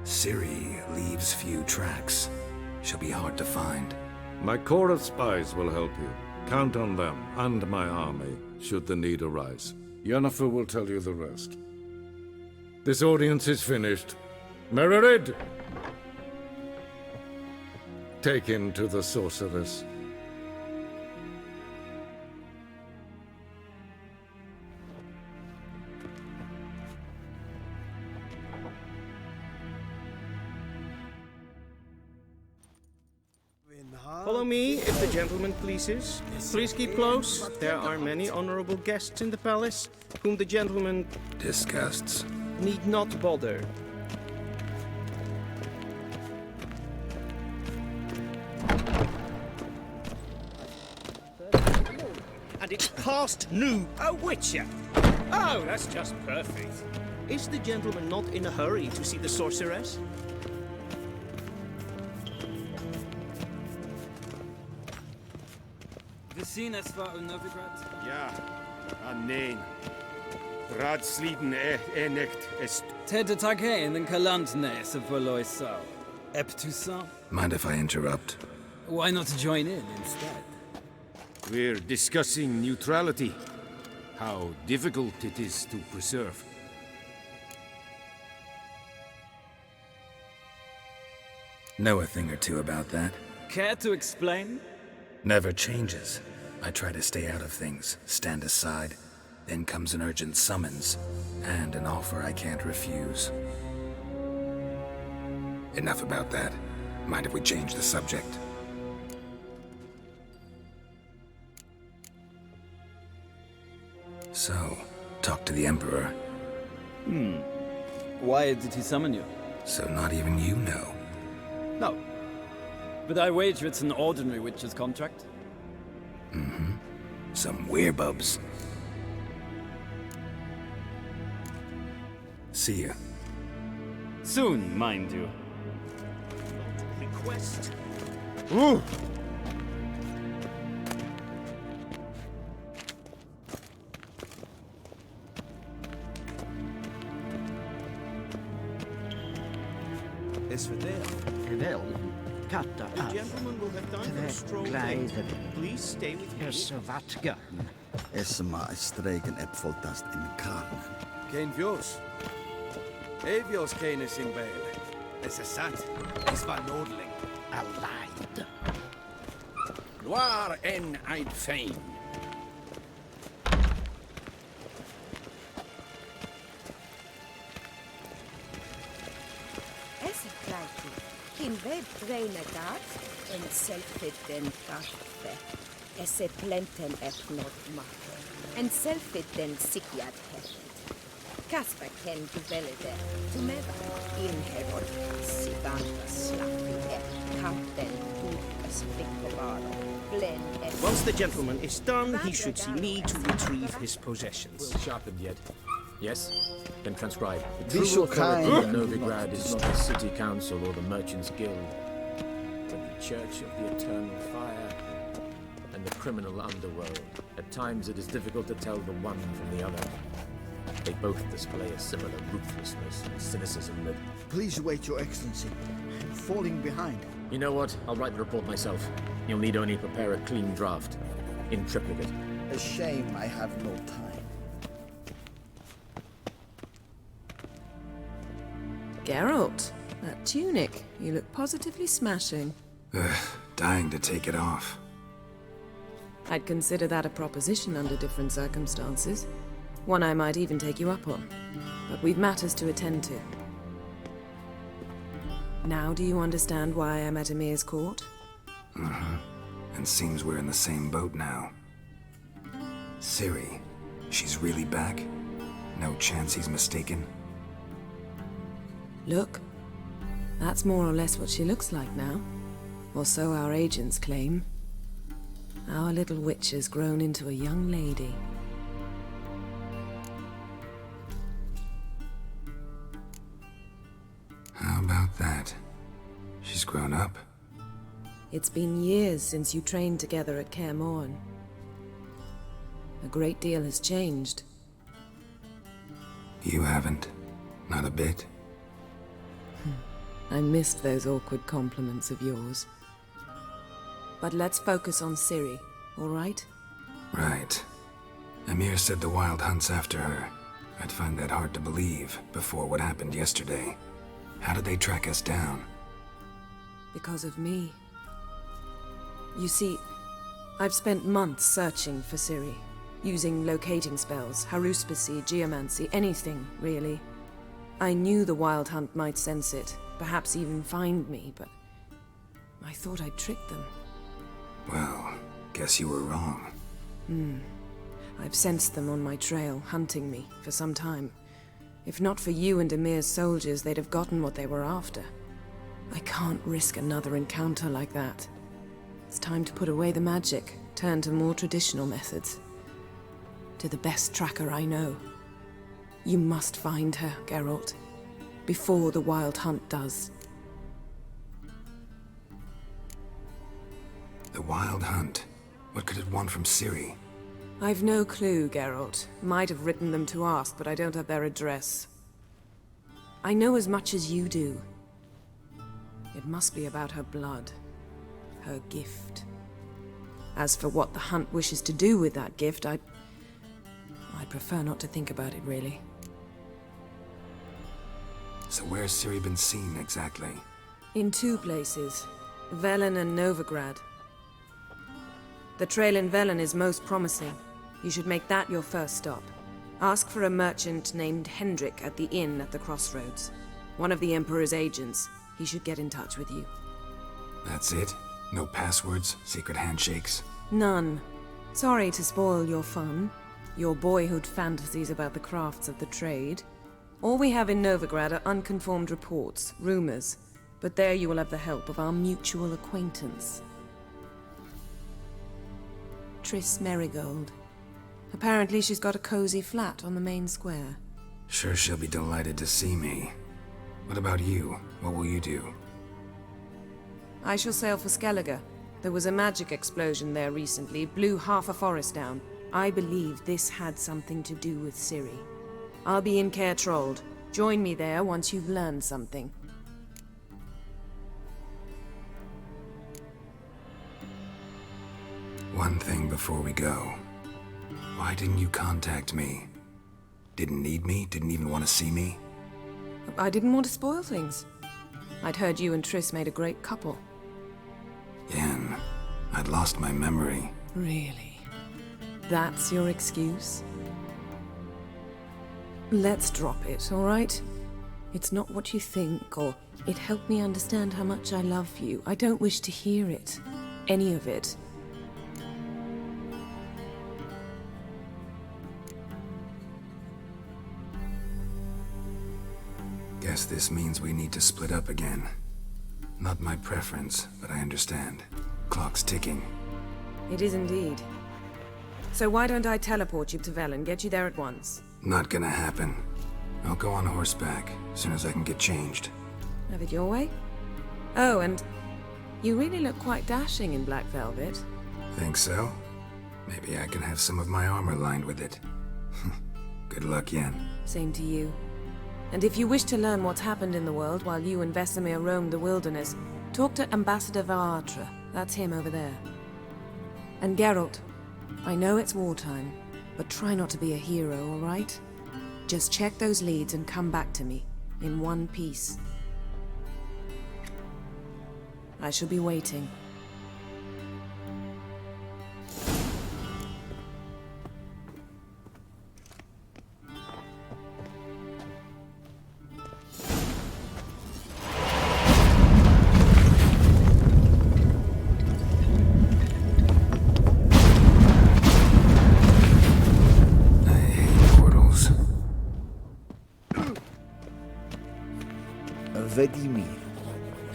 Speaker 1: Ciri leaves few tracks. She'll be hard to find.
Speaker 11: My corps of spies will help you. Count on them, and my army, should the need arise. Yennefer will tell you the rest. This audience is finished. Mererid! Take him to the sorceress.
Speaker 17: Follow me, if the gentleman pleases. Please keep close. There are many honorable guests in the palace, whom the gentleman
Speaker 1: Disgusts.
Speaker 17: need not bother. And it's past noon. A Witcher! Oh, that's just perfect. Is the gentleman not in a hurry to see the sorceress?
Speaker 18: We zien es war in Novigrad.
Speaker 11: Ja, nein. Radsliden nicht est.
Speaker 18: Tete Take in den Kalantnes of Valoisau. Eptusan.
Speaker 1: Mind if I interrupt?
Speaker 18: Why not join in instead?
Speaker 11: We're discussing neutrality. How difficult it is to preserve.
Speaker 1: Know a thing or two about that?
Speaker 18: Care to explain?
Speaker 1: Never changes. I try to stay out of things, stand aside. Then comes an urgent summons, and an offer I can't refuse. Enough about that. Mind if we change the subject? So, talk to the Emperor.
Speaker 18: Why did he summon you?
Speaker 1: So not even you know.
Speaker 18: No. But I wager it's an ordinary witcher's contract.
Speaker 1: Mm-hmm. Some werebubs. See ya.
Speaker 17: Soon, mind you. Request.
Speaker 11: Ooh!
Speaker 6: Es
Speaker 7: Wel, katta
Speaker 17: The gentleman will have time for a stroll later. Please stay with me.
Speaker 7: så vatga.
Speaker 19: Esma stregen äppeltast in karnen.
Speaker 9: Kein Vjos. Evjos kenes in Bale. Es sant. Es var Nordling.
Speaker 7: Alive.
Speaker 9: Gloire en Eid Fein.
Speaker 20: Esseklaitu, kin web dreina gat, en selfit den kaffe. Esse plenten not make, en selfit den sikjad hefet. Kasper ken duvelede, tumeva in herod, siganta slappi kampen bukas fikovaro, blen es.
Speaker 17: Once the gentleman is done, he should see me to retrieve his possessions.
Speaker 2: Will sharpened yet? Yes? Then transcribe. The
Speaker 7: Be
Speaker 2: true
Speaker 7: so
Speaker 2: authority
Speaker 7: kind.
Speaker 2: of Novigrad is not the city council or the merchants' guild, but the church of the eternal fire and the criminal underworld. At times it is difficult to tell the one from the other. They both display a similar ruthlessness and cynicism that...
Speaker 19: Please wait, Your Excellency. I'm falling behind.
Speaker 2: You know what? I'll write the report myself. You'll need only prepare a clean draft. In triplicate.
Speaker 19: A shame I have no time.
Speaker 15: Geralt, that tunic. You look positively smashing.
Speaker 1: Ugh, dying to take it off.
Speaker 15: I'd consider that a proposition under different circumstances. One I might even take you up on. But we've matters to attend to. Now do you understand why I'm at Emir's court?
Speaker 1: Uh-huh. And seems we're in the same boat now. Ciri, she's really back? No chance he's mistaken?
Speaker 15: Look, that's more or less what she looks like now. Or so our agents claim. Our little witch has grown into a young lady.
Speaker 1: How about that? She's grown up?
Speaker 15: It's been years since you trained together at Kaer Morhen. A great deal has changed.
Speaker 1: You haven't. Not a bit.
Speaker 15: I missed those awkward compliments of yours. But let's focus on Ciri, all right?
Speaker 1: Right. Emir said the Wild hunt's after her. I'd find that hard to believe before what happened yesterday. How did they track us down?
Speaker 15: Because of me. You see, I've spent months searching for Ciri, using locating spells, haruspicy, geomancy, anything, really. I knew the Wild Hunt might sense it, perhaps even find me, but I thought I'd tricked them.
Speaker 1: Well, guess you were wrong.
Speaker 15: I've sensed them on my trail, hunting me, for some time. If not for you and Emir's soldiers, they'd have gotten what they were after. I can't risk another encounter like that. It's time to put away the magic, turn to more traditional methods. To the best tracker I know. You must find her, Geralt, before the Wild Hunt does.
Speaker 1: The Wild Hunt? What could it want from Ciri?
Speaker 15: I've no clue, Geralt. Might have written them to ask, but I don't have their address. I know as much as you do. It must be about her blood. Her gift. As for what the Hunt wishes to do with that gift, I'd prefer not to think about it, really.
Speaker 1: So where's Ciri been seen, exactly?
Speaker 15: In two places. Velen and Novigrad. The trail in Velen is most promising. You should make that your first stop. Ask for a merchant named Hendrik at the inn at the crossroads. One of the Emperor's agents. He should get in touch with you.
Speaker 1: That's it? No passwords? Secret handshakes?
Speaker 15: None. Sorry to spoil your fun. Your boyhood fantasies about the crafts of the trade. All we have in Novigrad are unconfirmed reports, rumors. But there you will have the help of our mutual acquaintance. Triss Merigold. Apparently she's got a cozy flat on the main square.
Speaker 1: Sure she'll be delighted to see me. What about you? What will you do?
Speaker 15: I shall sail for Skellige. There was a magic explosion there recently, blew half a forest down. I believe this had something to do with Ciri. I'll be in Caer Trolde. Join me there once you've learned something.
Speaker 1: One thing before we go. Why didn't you contact me? Didn't need me? Didn't even want to see me?
Speaker 15: I didn't want to spoil things. I'd heard you and Triss made a great couple.
Speaker 1: Yen, I'd lost my memory.
Speaker 15: Really? That's your excuse? Let's drop it, all right? It's not what you think, or it helped me understand how much I love you. I don't wish to hear it. Any of it.
Speaker 1: Guess this means we need to split up again. Not my preference, but I understand. Clock's ticking.
Speaker 15: It is indeed. So why don't I teleport you to Velen, get you there at once?
Speaker 1: Not gonna happen. I'll go on horseback, as soon as I can get changed.
Speaker 15: Have it your way? Oh, and you really look quite dashing in black velvet.
Speaker 1: Think so? Maybe I can have some of my armor lined with it. Good luck, Yen.
Speaker 15: Same to you. And if you wish to learn what's happened in the world while you and Vesemir roamed the wilderness, talk to Ambassador Varatra. That's him over there. And Geralt, I know it's wartime, but try not to be a hero, all right? Just check those leads and come back to me, in one piece. I shall be waiting.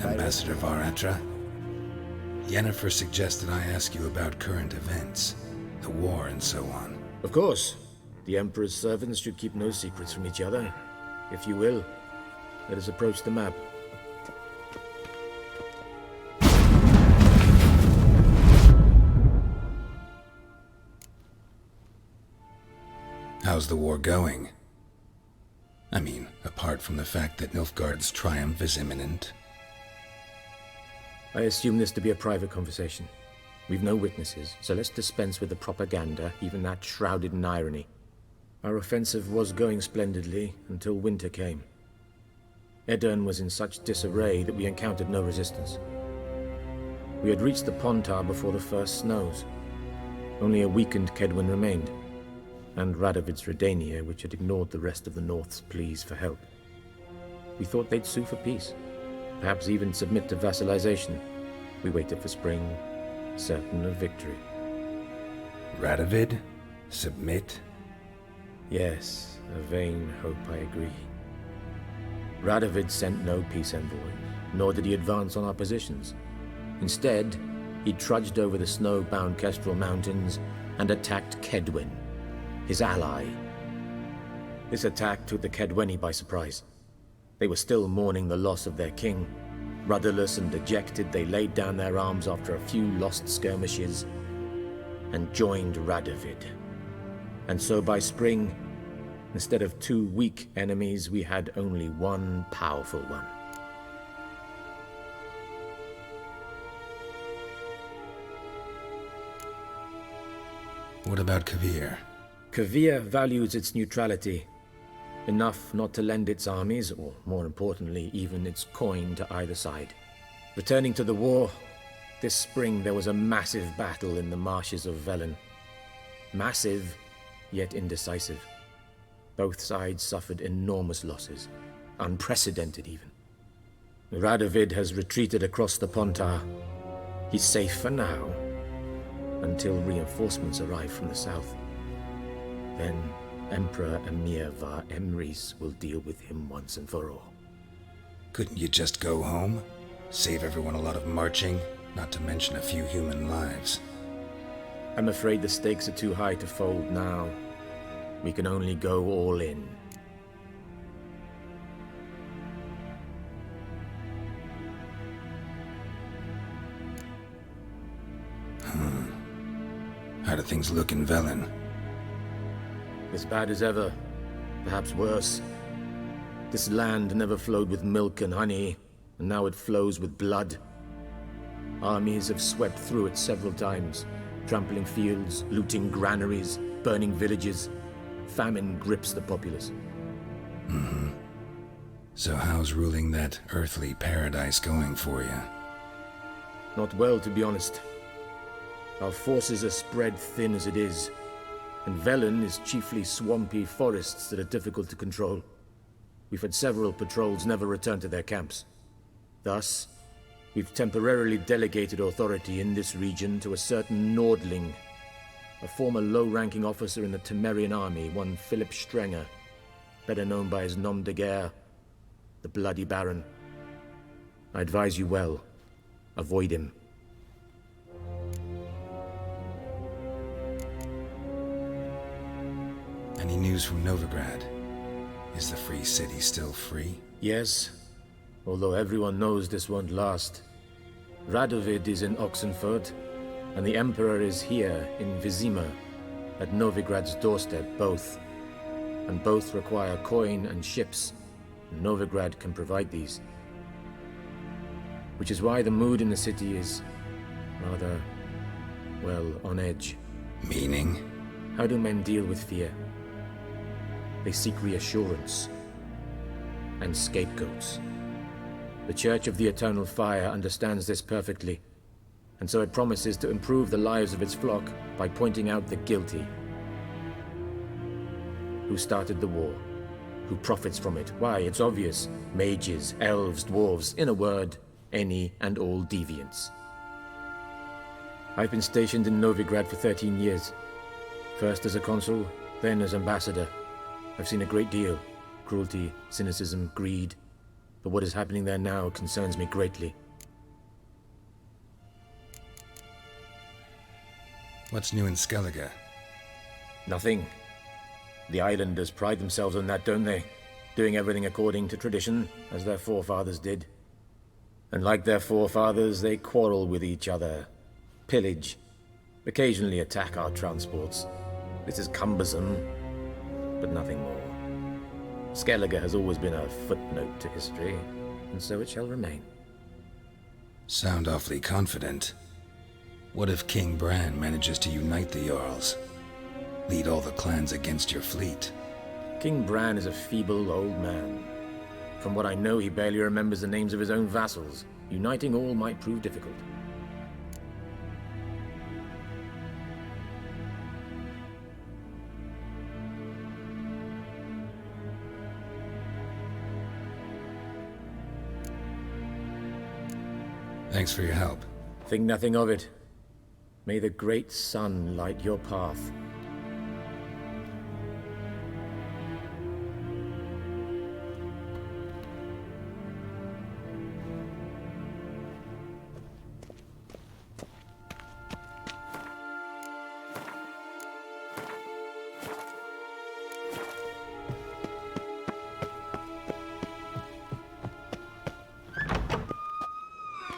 Speaker 1: Ambassador Varatra, Yennefer suggested I ask you about current events, the war and so on.
Speaker 2: Of course. The Emperor's servants should keep no secrets from each other. If you will, let us approach the map.
Speaker 1: How's the war going? I mean, apart from the fact that Nilfgaard's triumph is imminent.
Speaker 2: I assume this to be a private conversation. We've no witnesses, so let's dispense with the propaganda, even that shrouded in irony. Our offensive was going splendidly until winter came. Edirn was in such disarray that we encountered no resistance. We had reached the Pontar before the first snows. Only a weakened Kedwin remained, and Radovid's Redania, which had ignored the rest of the North's pleas for help. We thought they'd sue for peace, perhaps even submit to vassalization. We waited for spring, certain of victory.
Speaker 1: Radovid? Submit?
Speaker 2: Yes, a vain hope, I agree. Radovid sent no peace envoy, nor did he advance on our positions. Instead, he trudged over the snow-bound Kestrel Mountains and attacked Kedwen, his ally. This attack took the Kedweni by surprise. They were still mourning the loss of their king. Rudderless and dejected, they laid down their arms after a few lost skirmishes and joined Radovid. And so by spring, instead of 2 weak enemies, we had only one powerful one.
Speaker 1: What about Kavir?
Speaker 2: Kavir values its neutrality, enough not to lend its armies, or more importantly, even its coin to either side. Returning to the war, this spring there was a massive battle in the marshes of Velen. Massive, yet indecisive. Both sides suffered enormous losses, unprecedented even. Radovid has retreated across the Pontar. He's safe for now, until reinforcements arrive from the south. Then Emperor Emir Var Emrys will deal with him once and for all.
Speaker 1: Couldn't you just go home? Save everyone a lot of marching, not to mention a few human lives.
Speaker 2: I'm afraid the stakes are too high to fold now. We can only go all in.
Speaker 1: How do things look in Velen?
Speaker 2: As bad as ever, perhaps worse. This land never flowed with milk and honey, and now it flows with blood. Armies have swept through it several times, trampling fields, looting granaries, burning villages. Famine grips the populace.
Speaker 1: So how's ruling that earthly paradise going for you?
Speaker 2: Not well, to be honest. Our forces are spread thin as it is, and Velen is chiefly swampy forests that are difficult to control. We've had several patrols never return to their camps. Thus, we've temporarily delegated authority in this region to a certain Nordling, a former low-ranking officer in the Temerian army, one Philip Strenger, better known by his nom de guerre, the Bloody Baron. I advise you well. Avoid him.
Speaker 1: Any news from Novigrad? Is the free city still free?
Speaker 2: Yes, although everyone knows this won't last. Radovid is in Oxenfurt, and the Emperor is here in Vizima, at Novigrad's doorstep, both. And both require coin and ships. Novigrad can provide these. Which is why the mood in the city is rather, well, on edge.
Speaker 1: Meaning?
Speaker 2: How do men deal with fear? They seek reassurance and scapegoats. The Church of the Eternal Fire understands this perfectly, and so it promises to improve the lives of its flock by pointing out the guilty. Who started the war? Who profits from it? Why, it's obvious. Mages, elves, dwarves, in a word, any and all deviants. I've been stationed in Novigrad for 13 years. First as a consul, then as ambassador. I've seen a great deal. Cruelty, cynicism, greed. But what is happening there now concerns me greatly.
Speaker 1: What's new in Skellige?
Speaker 2: Nothing. The islanders pride themselves on that, don't they? Doing everything according to tradition, as their forefathers did. And like their forefathers, they quarrel with each other, pillage, occasionally attack our transports. This is cumbersome, but nothing more. Skellige has always been a footnote to history, and so it shall remain.
Speaker 1: Sound awfully confident. What if King Bran manages to unite the Jarls? Lead all the clans against your fleet?
Speaker 2: King Bran is a feeble old man. From what I know, he barely remembers the names of his own vassals. Uniting all might prove difficult.
Speaker 1: Thanks for your help.
Speaker 2: Think nothing of it. May the great sun light your path.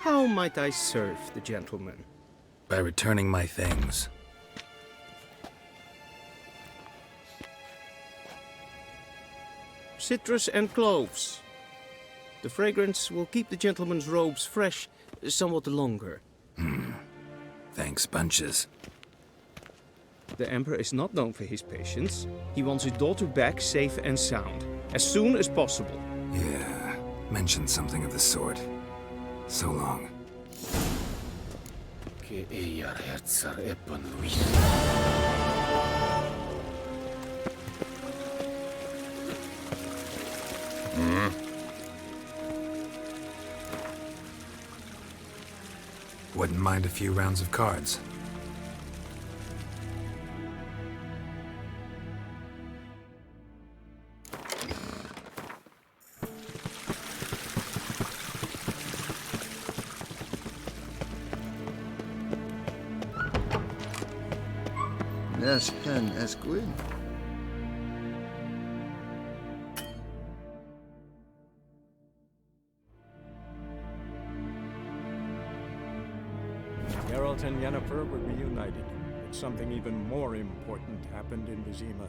Speaker 17: How might I serve the gentleman?
Speaker 1: By returning my things.
Speaker 17: Citrus and cloves. The fragrance will keep the gentleman's robes fresh somewhat longer.
Speaker 1: Thanks, bunches.
Speaker 17: The Emperor is not known for his patience. He wants his daughter back safe and sound, as soon as possible.
Speaker 1: Yeah, mentioned something of the sort. So long. Wouldn't mind a few rounds of cards.
Speaker 19: Yes, Ken Esquin.
Speaker 16: Geralt and Yennefer were reunited, but something even more important happened in Vizima.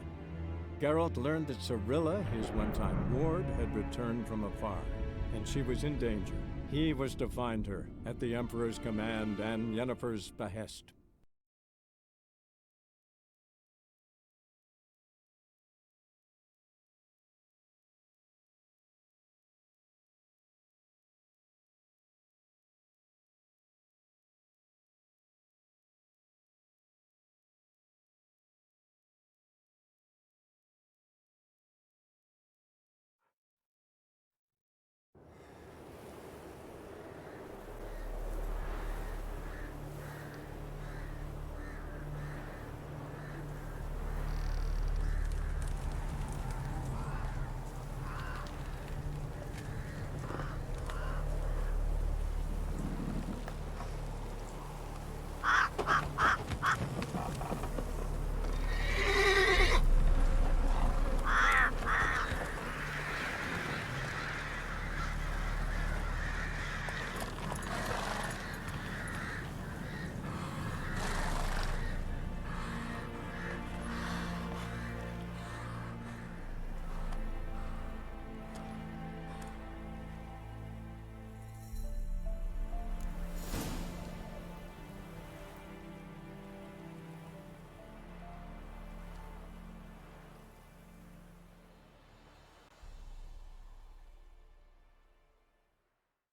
Speaker 16: Geralt learned that Cirilla, his one-time ward, had returned from afar, and she was in danger. He was to find her, at the Emperor's command and Yennefer's behest.